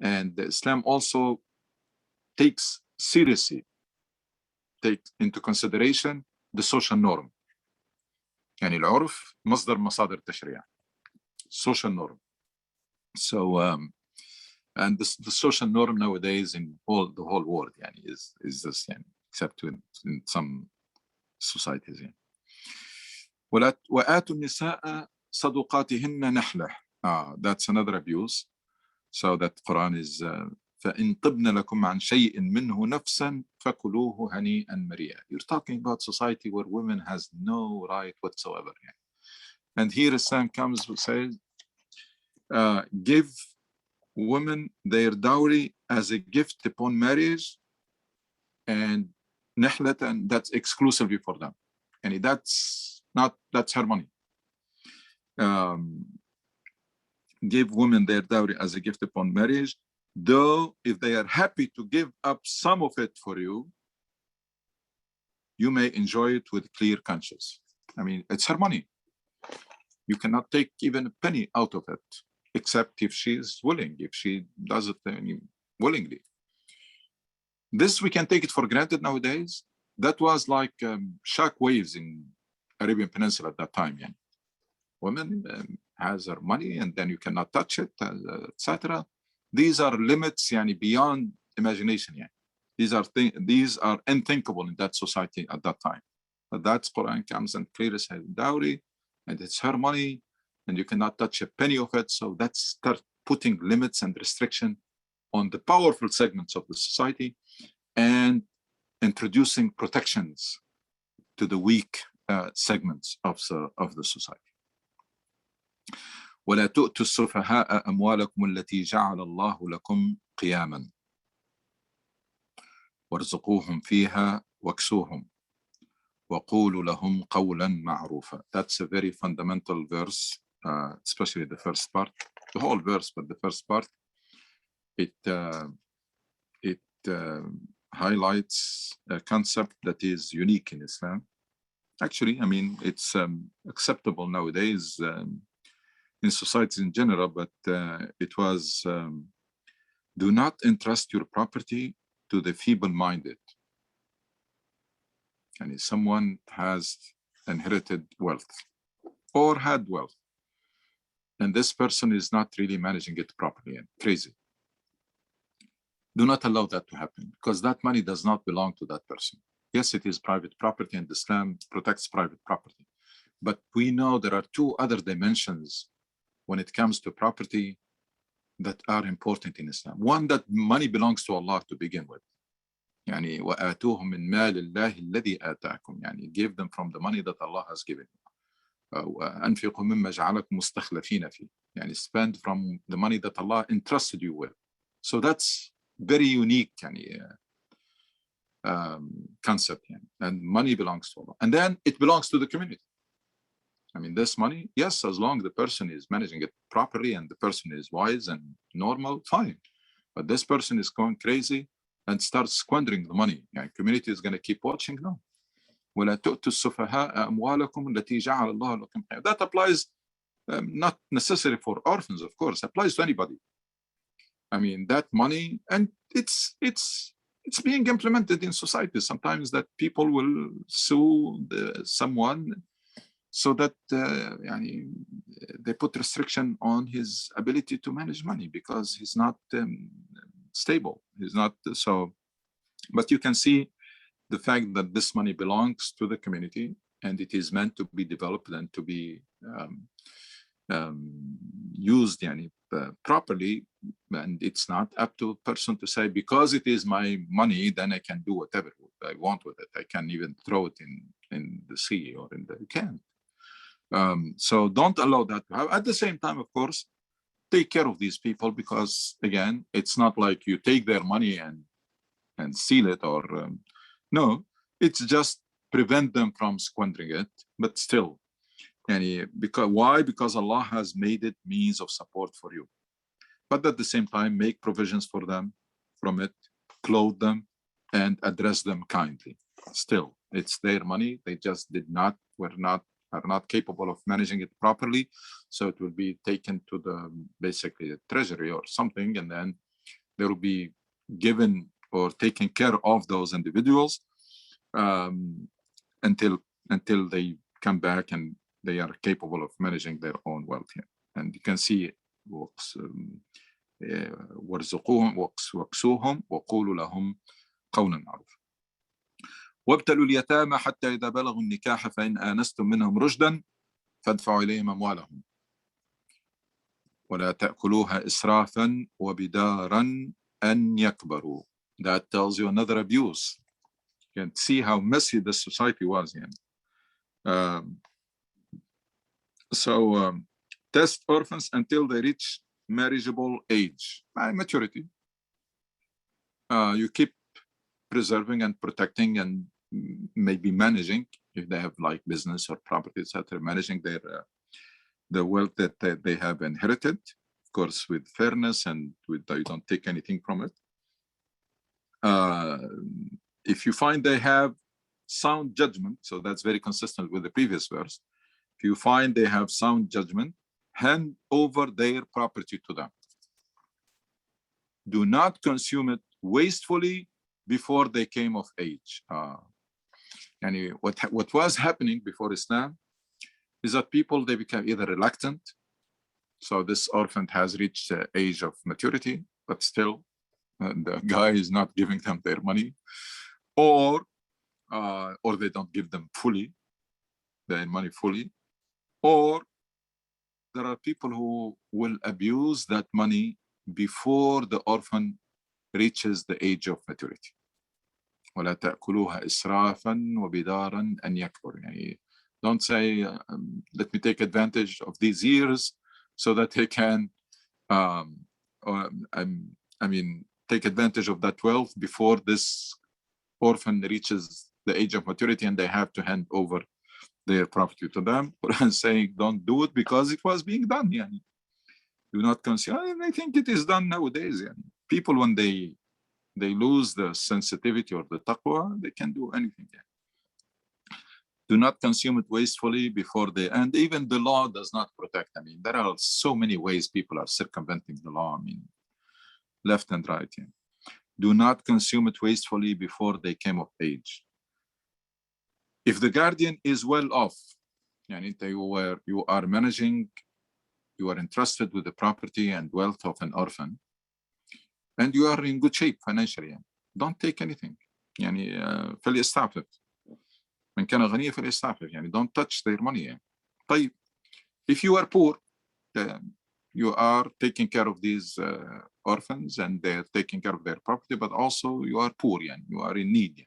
And Islam also takes seriously, take into consideration the social norm. يعني العرف مصدر مصادر التشريع. Social norm. So, and the social norm nowadays in the whole world يعني is this, يعني, except in some societies. يعني. وآتوا النساء صدقاتهن نحلة. That's another abuse. So that Quran is فإن طبن لكم عن شيء منه نفسا فكلوه هنيئا مريئا. You're talking about society where women has no right whatsoever. And here Islam comes and says, give women their dowry as a gift upon marriage, and nihlat, and that's exclusively for them. And that's her money. Give women their dowry as a gift upon marriage, though if they are happy to give up some of it for you, you may enjoy it with clear conscience. I mean, it's her money. You cannot take even a penny out of it, except if she is willing, if she does it willingly. This, we can take it for granted nowadays. That was like shock waves in Arabian Peninsula at that time. Yeah. Women has her money, and then you cannot touch it, etc. These are limits beyond imagination. These are unthinkable in that society at that time. But that's Quran comes and clearly says dowry, and it's her money, and you cannot touch a penny of it. So that's start putting limits and restriction on the powerful segments of the society, and introducing protections to the weak segments of the society. ولا تؤتوا السفهاء أموالكم التي جعل الله لكم قياما وارزقوهم فيها واكسوهم وقولوا لهم قولا معروفا. That's a very fundamental verse, especially the first part, the whole verse, but the first part, it highlights a concept that is unique in Islam. Actually, I mean, it's acceptable nowadays in societies in general, but it was do not entrust your property to the feeble-minded. And if someone has inherited wealth or had wealth, and this person is not really managing it properly and crazy, do not allow that to happen, because that money does not belong to that person. Yes, it is private property, and Islam protects private property. But we know there are two other dimensions when it comes to property that are important in Islam. One, that money belongs to Allah to begin with. يعني وآتوهم من مال الله الذي آتاكم. يعني give them from the money that Allah has given you. وأنفقوا مما جعلكم مستخلفين فيه. يعني spend from the money that Allah entrusted you with. So that's very unique concept, and money belongs to Allah. And then it belongs to the community. I mean, this money, yes, as long as the person is managing it properly and the person is wise and normal, fine. But this person is going crazy and starts squandering the money. Community is going to keep watching. No. ولا تؤتوا السفهاء أموالكم التي جعل الله لكم قياما. That applies not necessarily for orphans, of course, applies to anybody. I mean, that money, and it's being implemented in society sometimes, that people will sue someone so that they put restriction on his ability to manage money because he's not stable. He's not so. But you can see the fact that this money belongs to the community, and it is meant to be developed and to be used properly. And it's not up to a person to say, because it is my money, then I can do whatever I want with it. I can even throw it in the sea or in the, you can't. So don't allow that to happen. At the same time, of course, take care of these people, because again, it's not like you take their money and and seal it, or no, it's just prevent them from squandering it. But still, because why? Because Allah has made it means of support for you. But at the same time, make provisions for them from it, clothe them, and address them kindly. Still, it's their money. They just are not capable of managing it properly. So it will be taken to basically the treasury or something, and then they will be given or taken care of those individuals until they come back and they are capable of managing their own wealth here. And you can see وارزقوهم واكسوهم وقولوا لهم قولا معروفا. وابتلوا اليتامى حتى إذا بلغوا النكاح فإن آنستم منهم رشدا فادفعوا إليهم أموالهم ولا تأكلوها إسرافا وبدارا أن يكبروا. That tells you another abuse. You can see how messy this society was. Test orphans until they reach marriageable age, maturity. You keep preserving and protecting and maybe managing, if they have like business or property, etc., managing their the wealth that they have inherited, of course, with fairness and with you don't take anything from it. If you find they have sound judgment, so that's very consistent with the previous verse. If you find they have sound judgment, hand over their property to them. Do not consume it wastefully before they came of age. And what was happening before Islam is that people, they become either reluctant. So this orphan has reached the age of maturity, but still the guy is not giving them their money, or they don't give them their money fully, or there are people who will abuse that money before the orphan reaches the age of maturity. ولا تأكلوها إسرافا وبدارا أن يكبر. Don't say, let me take advantage of these years so that they can, take advantage of that wealth before this orphan reaches the age of maturity and they have to hand over their property to them. Quran saying, don't do it because it was being done. Do not consider. I think it is done nowadays. People, when they lose the sensitivity or the taqwa, they can do anything. Do not consume it wastefully before and even the law does not protect. There are so many ways people are circumventing the law, left and right. Do not consume it wastefully before they came of age. If the guardian is well off, you are managing, you are entrusted with the property and wealth of an orphan, and you are in good shape financially, don't take anything. فليستعفف. من كان غنيا فليستعفف. Don't touch their money. طيب, if you are poor, you are taking care of these orphans and they're taking care of their property, but also you are poor, you are in need.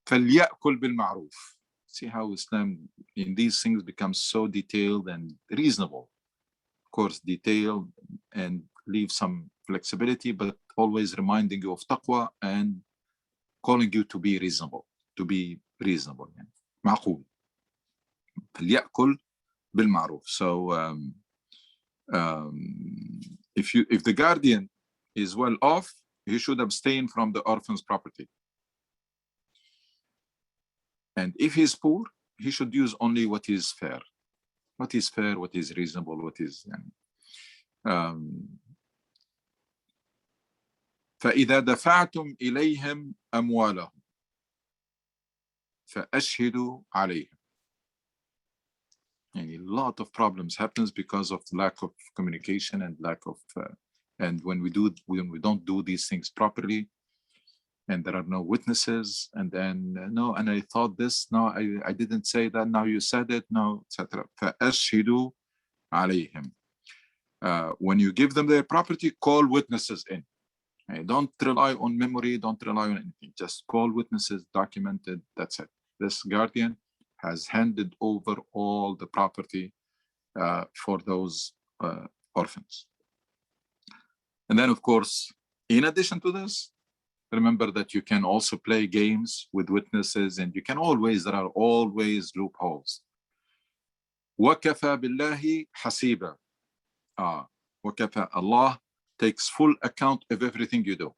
فليأكل بالمعروف. See how Islam in these things becomes so detailed and reasonable. Of course, detailed and leave some flexibility, but always reminding you of taqwa and calling you to be reasonable. معقول. فليأكل بالمعروف. So if the guardian is well off, he should abstain from the orphan's property. And if he's poor, he should use only what is fair. What is fair, what is reasonable, what is فإذا دفعتم إليهم أموالهم فأشهدوا عليهم. A lot of problems happens because of lack of communication and lack of and when we don't do these things properly, and there are no witnesses, and then no, and I thought this, no, I didn't say that, now you said it, no, etc. فأشهدوا عليهم. When you give them their property, call witnesses in. Don't rely on memory, don't rely on anything. Just call witnesses, documented, that's it. This guardian has handed over all the property for those orphans. And then, of course, in addition to this, Remember that you can also play games with witnesses, and there are always loopholes. وَكَفَى بِاللَّهِ حَسِيبًا. وَكَفَى, Allah takes full account of everything you do.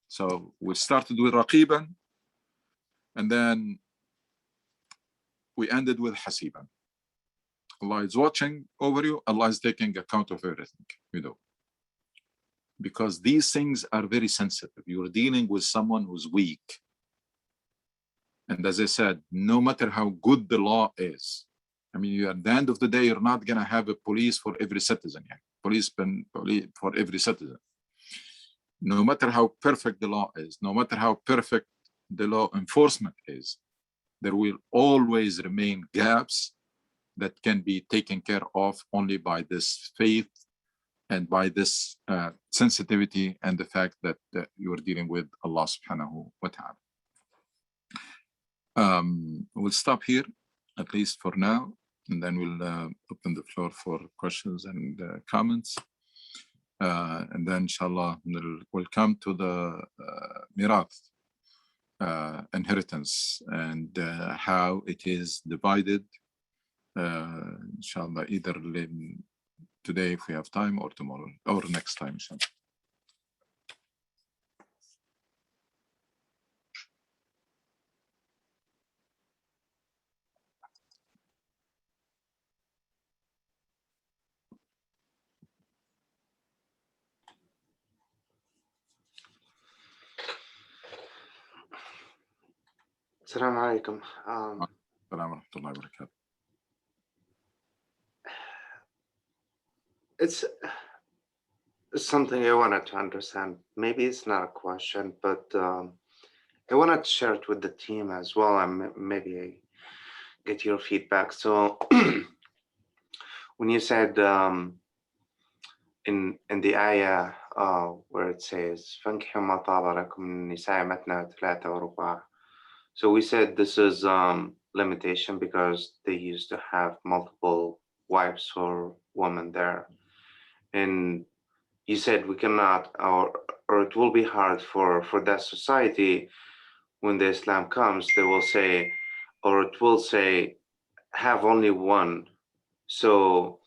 So we started with Raqiban, and then we ended with Hasiban. Allah is watching over you. Allah is taking account of everything you do. Because these things are very sensitive. You're dealing with someone who's weak. And as I said, no matter how good the law is, I mean, at the end of the day, you're not going to have a police for every citizen. Police for every citizen. No matter how perfect the law is, no matter how perfect the law enforcement is, there will always remain gaps that can be taken care of only by this faith and by this sensitivity and the fact that you are dealing with Allah subhanahu wa ta'ala. We'll stop here, at least for now, and then we'll open the floor for questions and comments. And then inshallah, we'll come to the mirath, inheritance, and how it is divided. Inshallah, either today if we have time, or tomorrow, or next time, inshallah. Assalamu alaikum. Assalamu alaikum wa barakatuh. It's something I wanted to understand. Maybe it's not a question, but I wanted to share it with the team as well, and maybe I get your feedback. So when you said in the ayah where it says فَانْكِحُوا مَا طَابَ لَكُم مِنَ النِّسَاءِ مَثْنَىٰ وَثُلَاثَ وَرُبَاعَ. So we said this is limitation because they used to have multiple wives or women there. And you said we cannot, or it will be hard for that society when the Islam comes, they will say, or it will say, have only one. So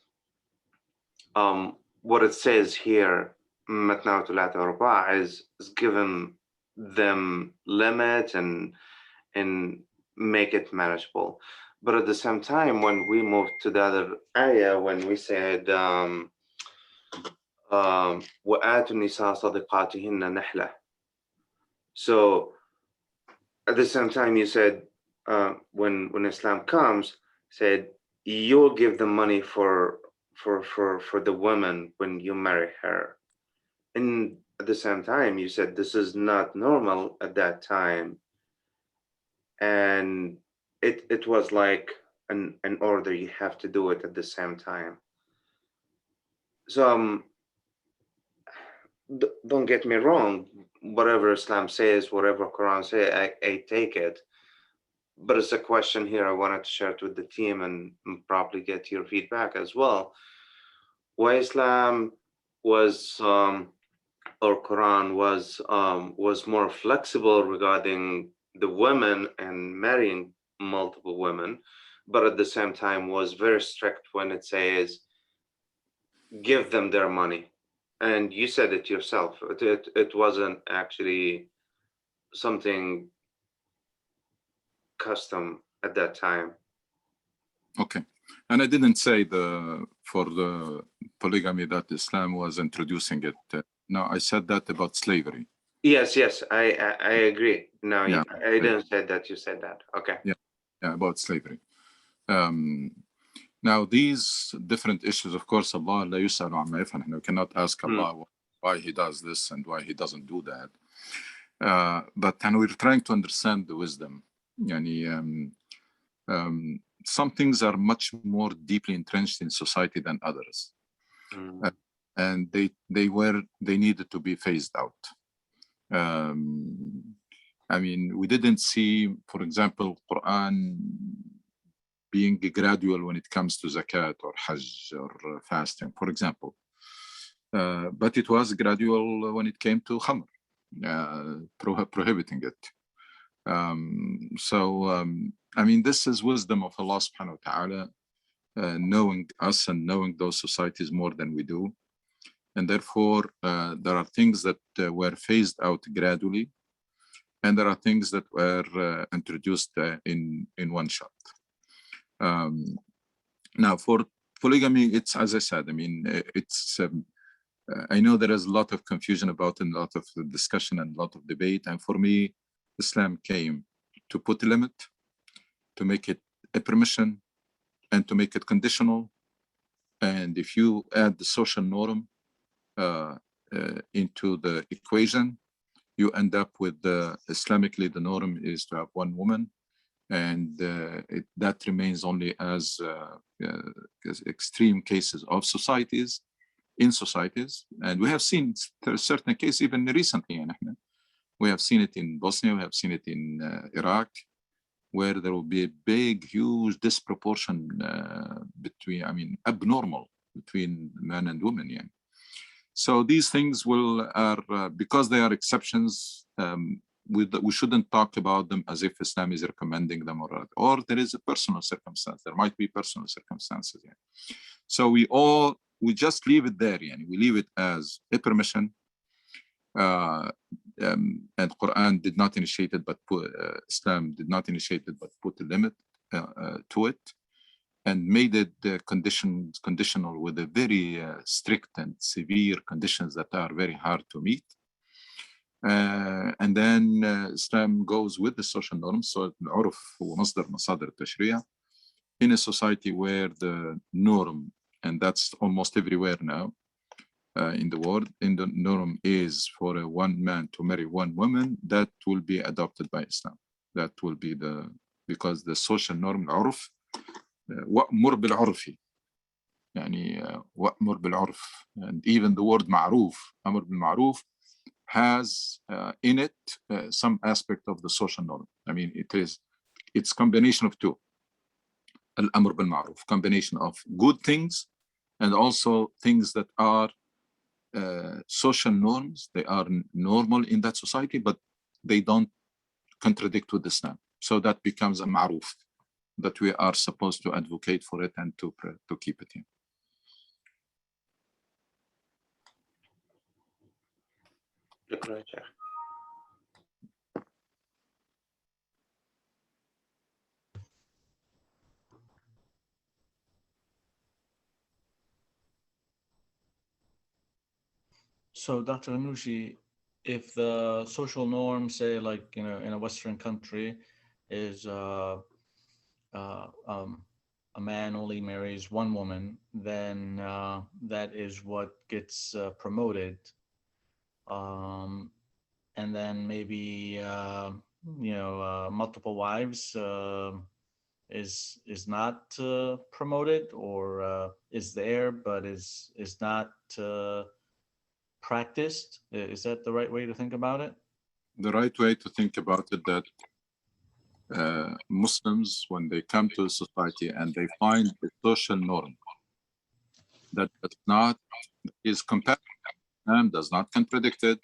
what it says here, مَثْنَىٰ وَثُلَاثَ وَرُبَاعَ, is given them limit and make it manageable. But at the same time, when we moved to the other ayah, when we said وَآتُوا النِّسَاءَ صَدِقَاتِهِنَّ نِحْلَةً. So at the same time, you said when Islam comes, said you'll give the money for the woman when you marry her. And at the same time, you said this is not normal at that time. And it was like an order, you have to do it at the same time. So don't get me wrong, whatever Islam says, whatever Quran says, I take it. But it's a question here I wanted to share it with the team and probably get your feedback as well. Why Islam was or Quran was more flexible regarding the women and marrying multiple women, but at the same time was very strict when it says give them their money. And you said it yourself, it wasn't actually something custom at that time. Okay. And I didn't say for the polygamy that Islam was introducing it. No, I said that about slavery. Yes, I agree. No, Yeah. I didn't say that, you said that. Okay. Yeah, about slavery. Now, these different issues, of course, Allah la yus'alu amma yaf'al. We cannot ask Allah why he does this and why he doesn't do that. But we're trying to understand the wisdom. Some things are much more deeply entrenched in society than others. And they needed to be phased out. I mean, we didn't see, for example, Quran being gradual when it comes to zakat or hajj or fasting, for example. But it was gradual when it came to khamr. prohibiting it. I mean, this is wisdom of Allah subhanahu wa ta'ala, knowing us and knowing those societies more than we do. And therefore, there are things that were phased out gradually, and there are things that were introduced in one shot. Now, for polygamy, it's, as I said, I mean, it's, I know there is a lot of confusion about it, a lot of discussion and a lot of debate. And for me, Islam came to put a limit, to make it a permission, and to make it conditional. And if you add the social norm into the equation, you end up with Islamically, the norm is to have one woman, and that remains only as extreme cases of societies, in societies. And we have seen certain cases even recently. We have seen it in Bosnia, we have seen it in Iraq, where there will be a big, huge disproportion between, I mean, abnormal between men and women. Yeah. So these things are because they are exceptions, we shouldn't talk about them as if Islam is recommending them, or there is a personal circumstance. There might be personal circumstances. Yeah. So we just leave it there. Yeah. We leave it as a permission. And Quran did not initiate it, but Islam did not initiate it, but put a limit to it, and made it conditional with a very strict and severe conditions that are very hard to meet. And then Islam goes with the social norms. So العرف هو مصادر التشريع in a society where the norm, and that's almost everywhere now in the world, in the norm is for one man to marry one woman, that will be adopted by Islam. That will be because the social norm العرف وأمر بالعرف يعني وأمر بالعرف, and even the word معروف, أمر بالمعروف, has in it some aspect of the social norm. I mean, it's combination of two. Al-Amr bil-Ma'ruf, combination of good things and also things that are social norms. They are normal in that society, but they don't contradict with Islam. So that becomes a ma'ruf, that we are supposed to advocate for it and to keep it in. So, Dr. Anushi, if the social norm, say, like, in a Western country, is a man only marries one woman, then that is what gets promoted. And then maybe multiple wives is not promoted, or is there but is not practiced. Is that the right way to think about it? The right way to think about it, that Muslims, when they come to a society and they find a social norm that is compatible and does not contradict it,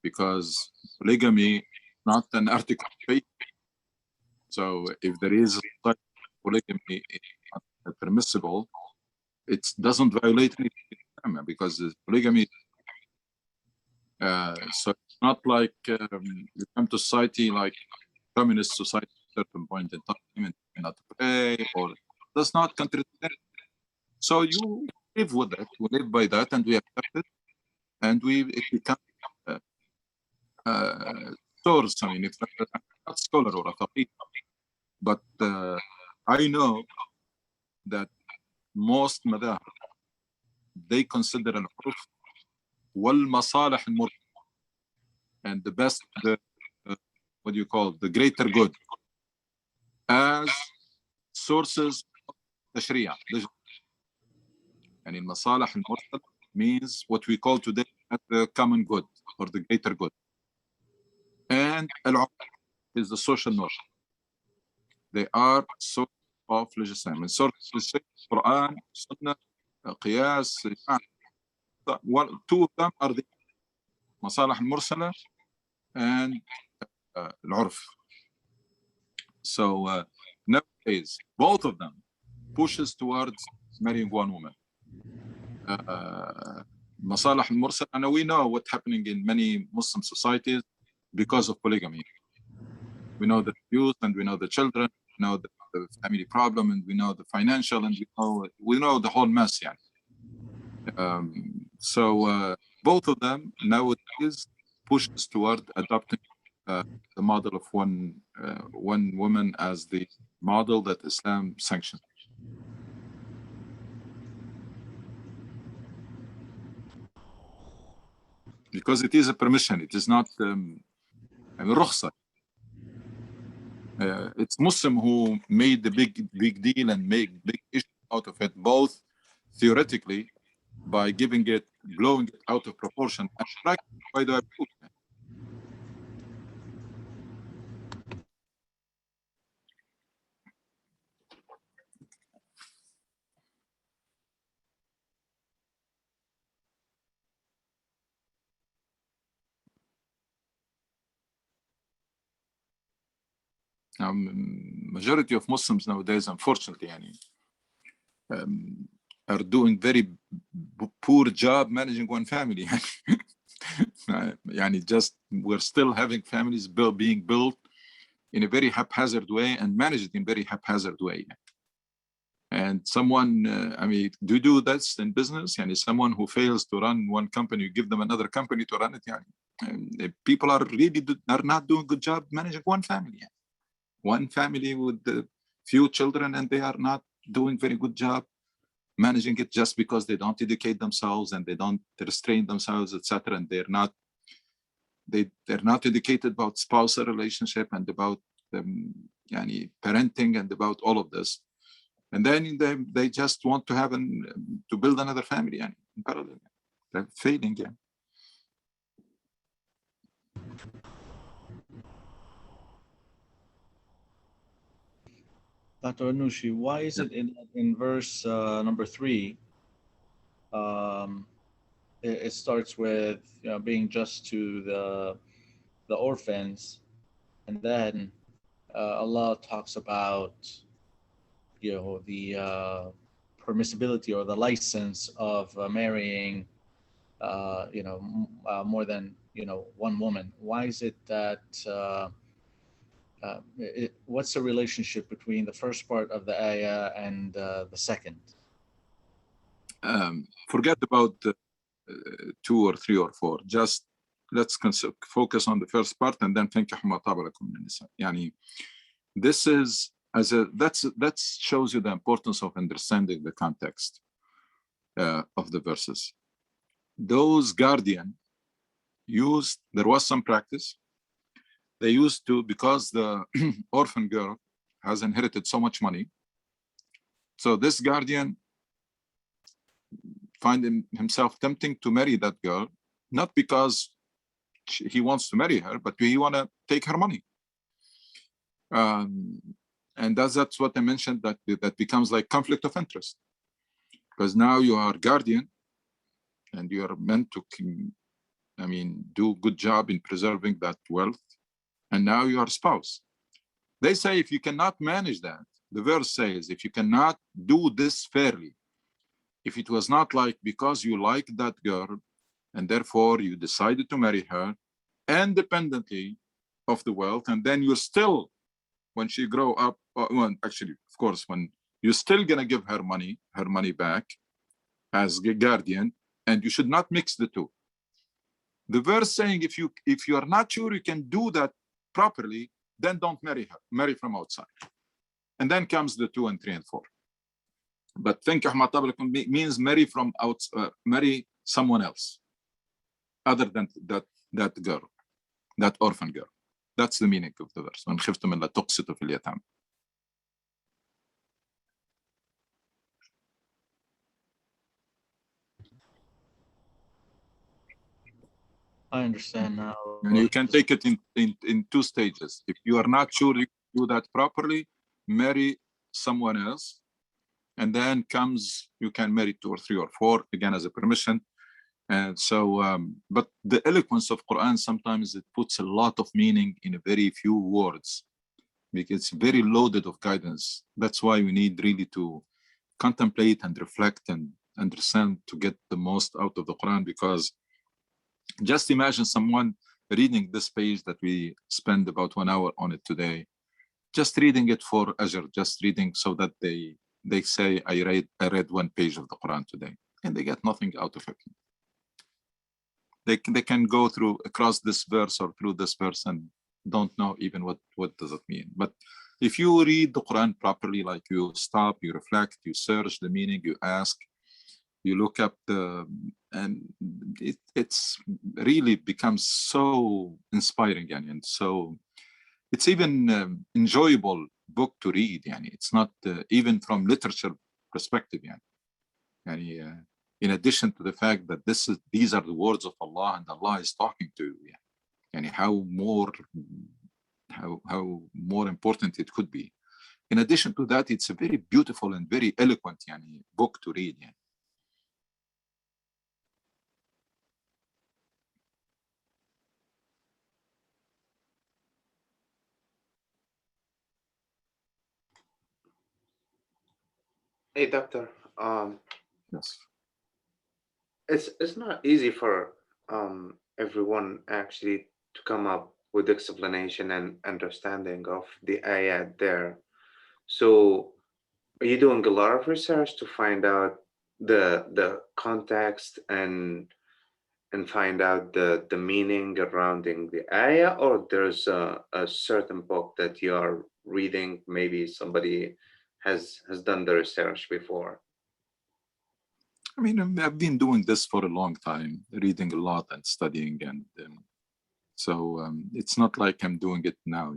because polygamy is not an article of faith. So if there is polygamy permissible, it doesn't violate anything, because polygamy. So it's not like you come to society like communist society at a certain point in time and cannot pray, or does not contradict it. So you live with it, we live by that, and we accept it, and it becomes source. I mean, it's not a scholar or a faqih, but I know that most madhahib, they consider al-urf wal-masalih al-mursala, and the best, what do you call it, the greater good, as sources of the Sharia. And in masalih al-mursala means what we call today the common good or the greater good. And al-urf is the social norm. They are source of legislation. And source of legislation, Quran, Sunnah, Qiyas, two of them are the Masalih al-Mursala and العرف. So nowadays, both of them pushes towards marrying one woman. مصالح المرسل, and we know what's happening in many Muslim societies because of polygamy. We know the youth, and we know the children, we know the family problem, and we know the financial, and we know the whole mess. Yeah. So both of them nowadays pushes toward adopting the model of one woman as the model that Islam sanctions. Because it is a permission, it is not رخصة. It's Muslim who made the big deal and made big issue out of it, both theoretically by blowing it out of proportion, and practically by the abuse. Now, majority of Muslims nowadays, unfortunately, are doing very poor job managing one family. Just we're still having families being built in a very haphazard way and managed in very haphazard way. And someone, do you do this in business? Someone who fails to run one company, you give them another company to run it. People are not doing a good job managing one family. One family with a few children, and they are not doing very good job managing it just because they don't educate themselves and they don't restrain themselves, etc. And they're not educated about spousal relationship and about parenting and about all of this. And then they just want to have to build another family in parallel. They're failing. Dr. Anushi, why is it in verse number 3, it starts with being just to the orphans, and then Allah talks about the permissibility or the license of marrying more than one woman? Why is it that what's the relationship between the first part of the ayah and the second? Forget about 2 or 3 or 4. Just let's focus on the first part and then think this is that shows you the importance of understanding the context of the verses. Those guardian there was some practice. They used to, because the orphan girl has inherited so much money, so this guardian find himself tempting to marry that girl, not because he wants to marry her, but he want to take her money. And that's what I mentioned, that becomes like conflict of interest, because now you are guardian and you are meant to do good job in preserving that wealth, and now you are spouse. They say if you cannot manage that, the verse says, if you cannot do this fairly, if it was not like because you like that girl and therefore you decided to marry her independently of the wealth, and then you're still, when she grow up, actually, of course, when you're still gonna give her money back as a guardian, and you should not mix the two. The verse saying if you are not sure you can do that properly, then don't marry her, marry from outside. And then comes the 2 and 3 and 4. But think means marry someone else other than that girl, that orphan girl. That's the meaning of the verse. وَإِنْ خِفْتُمْ أَلَّا تُقْسِطُوا فِي الْيَتَامَى. I understand now. And you can take it in 2 stages. If you are not sure you can do that properly, marry someone else, and then you can marry 2 or 3 or 4 again as a permission. And so, but the eloquence of Quran, sometimes it puts a lot of meaning in a very few words, because it's very loaded of guidance. That's why we need really to contemplate and reflect and understand to get the most out of the Quran. Because just imagine someone reading this page that we spend about 1 hour on it today, just reading it for ajr, just reading so that they say, I read 1 page of the Quran today, and they get nothing out of it. They can go through across this verse or through this verse and don't know even what does it mean. But if you read the Quran properly, like you stop, you reflect, you search the meaning, you ask, you look up and it's really becomes so inspiring, and so it's even enjoyable book to read. It's not even from literature perspective. In addition to the fact that these are the words of Allah and Allah is talking to you, and how more important it could be. In addition to that, it's a very beautiful and very eloquent book to read. Hey, doctor. Yes. It's not easy for everyone actually to come up with explanation and understanding of the ayat there. So are you doing a lot of research to find out the context and find out the meaning surrounding the ayah, or there's a certain book that you are reading, maybe somebody has done the research before? I mean, I've been doing this for a long time, reading a lot and studying, and so it's not like I'm doing it now.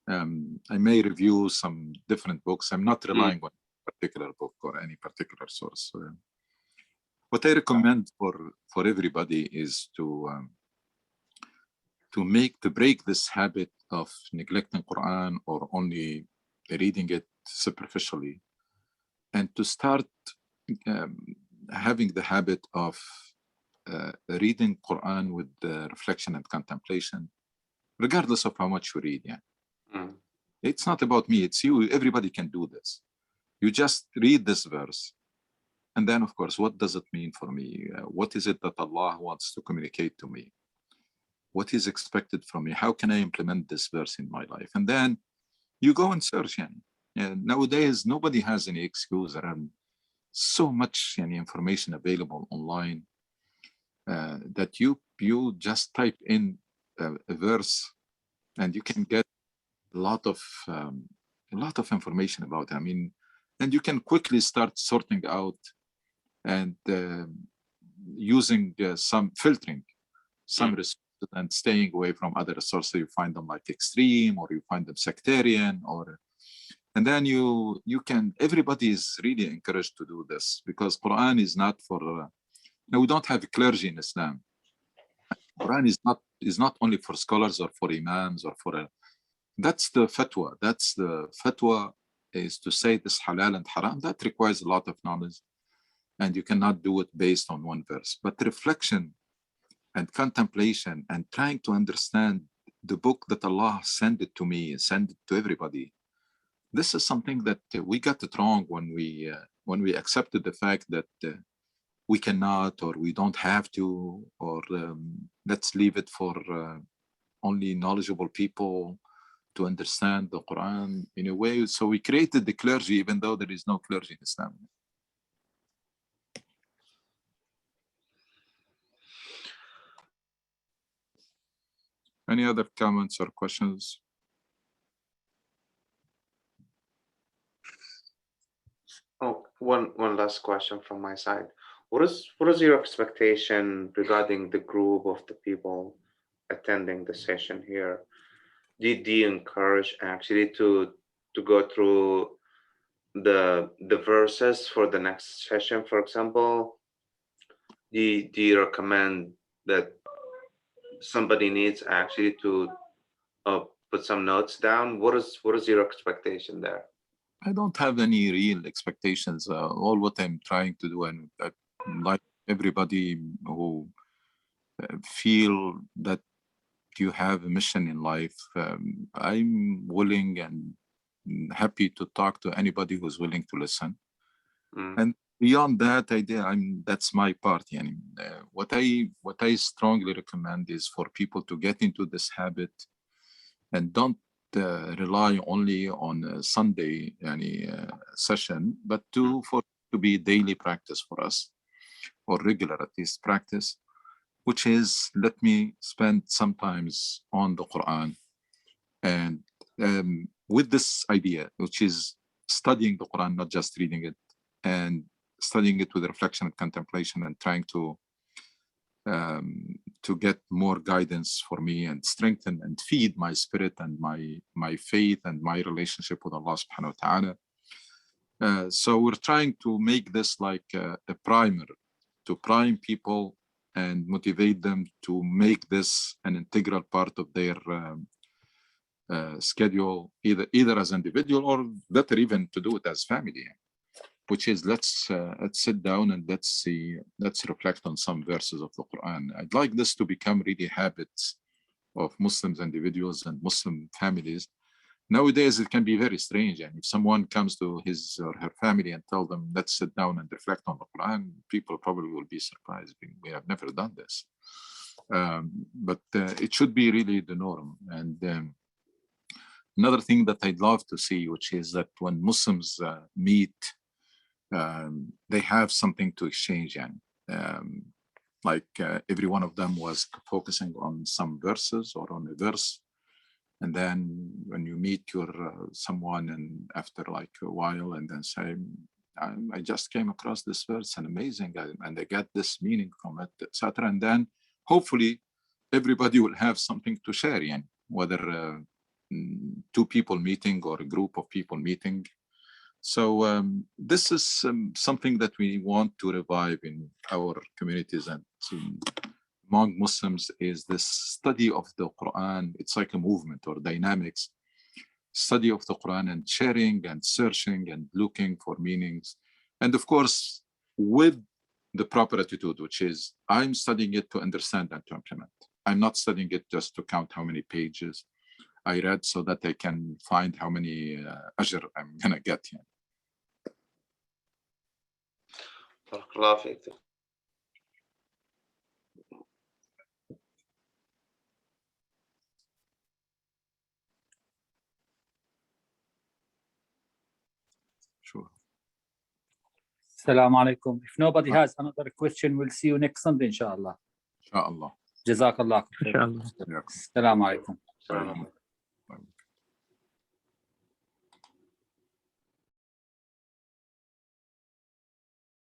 I may review some different books. I'm not relying on a particular book or any particular source. What I recommend for everybody is to break this habit of neglecting Quran or only reading it superficially, and to start having the habit of reading Quran with reflection and contemplation, regardless of how much you read. It's not about me, it's you. Everybody can do this. You just read this verse, and then, of course, what does it mean for me? What is it that Allah wants to communicate to me? What is expected from me? How can I implement this verse in my life? And then you go and search. Nowadays, nobody has any excuse. There are so much information available online that you just type in a verse and you can get a lot of information about it. I mean, and you can quickly start sorting out and using some filtering, some resources, and staying away from other sources. You find them like extreme, or you find them sectarian, and then you can. Everybody is really encouraged to do this, because Quran is not for. No, we don't have clergy in Islam. Quran is not only for scholars or for imams or for. That's the fatwa. That's the fatwa, is to say this halal and haram. That requires a lot of knowledge, and you cannot do it based on one verse. But reflection and contemplation and trying to understand the book that Allah sent it to me, send it to everybody. This is something that we got it wrong when we accepted the fact that we cannot, or we don't have to, or let's leave it for only knowledgeable people to understand the Quran in a way. So we created the clergy, even though there is no clergy in Islam. Any other comments or questions? Oh, one last question from my side. What is your expectation regarding the group of the people attending the session here? Do you encourage actually to go through the verses for the next session, for example? Do you recommend that somebody needs actually to put some notes down? What is your expectation there? I don't have any real expectations. All what I'm trying to do, and I like everybody who feel that you have a mission in life. I'm willing and happy to talk to anybody who's willing to listen. And beyond that, that's my part. And what I strongly recommend is for people to get into this habit and don't rely only on a Sunday session, but to be daily practice for us, or regular at least practice, which is, let me spend sometimes on the Quran. And with this idea, which is studying the Quran, not just reading it, and studying it with reflection and contemplation, and trying to get more guidance for me and strengthen and feed my spirit and my faith and my relationship with Allah subhanahu wa ta'ala. So we're trying to make this like a primer to prime people and motivate them to make this an integral part of their schedule, either as individual, or better even to do it as family, which is let's sit down and let's reflect on some verses of the Quran. I'd like this to become really habits of Muslims individuals and Muslim families. Nowadays, it can be very strange. And if someone comes to his or her family and tell them, let's sit down and reflect on the Quran, people probably will be surprised. We have never done this. But it should be really the norm. And another thing that I'd love to see, which is that when Muslims meet, they have something to exchange. Like every one of them was focusing on some verses or on a verse. And then when you meet your someone, and after like a while, and then say, I just came across this verse and amazing, and they get this meaning from it, etc. And then hopefully everybody will have something to share, whether two people meeting or a group of people meeting. So this is something that we want to revive in our communities and among Muslims, is this study of the Quran. It's like a movement or dynamics, study of the Quran and sharing and searching and looking for meanings. And of course, with the proper attitude, which is I'm studying it to understand and to implement. I'm not studying it just to count how many pages I read so that I can find how many ajr I'm gonna get here. Sure. Assalamu alaikum. If nobody has another question, we'll see you next Sunday, inshallah. Inshallah. Jazakallah. Inshallah. Assalamu alaikum.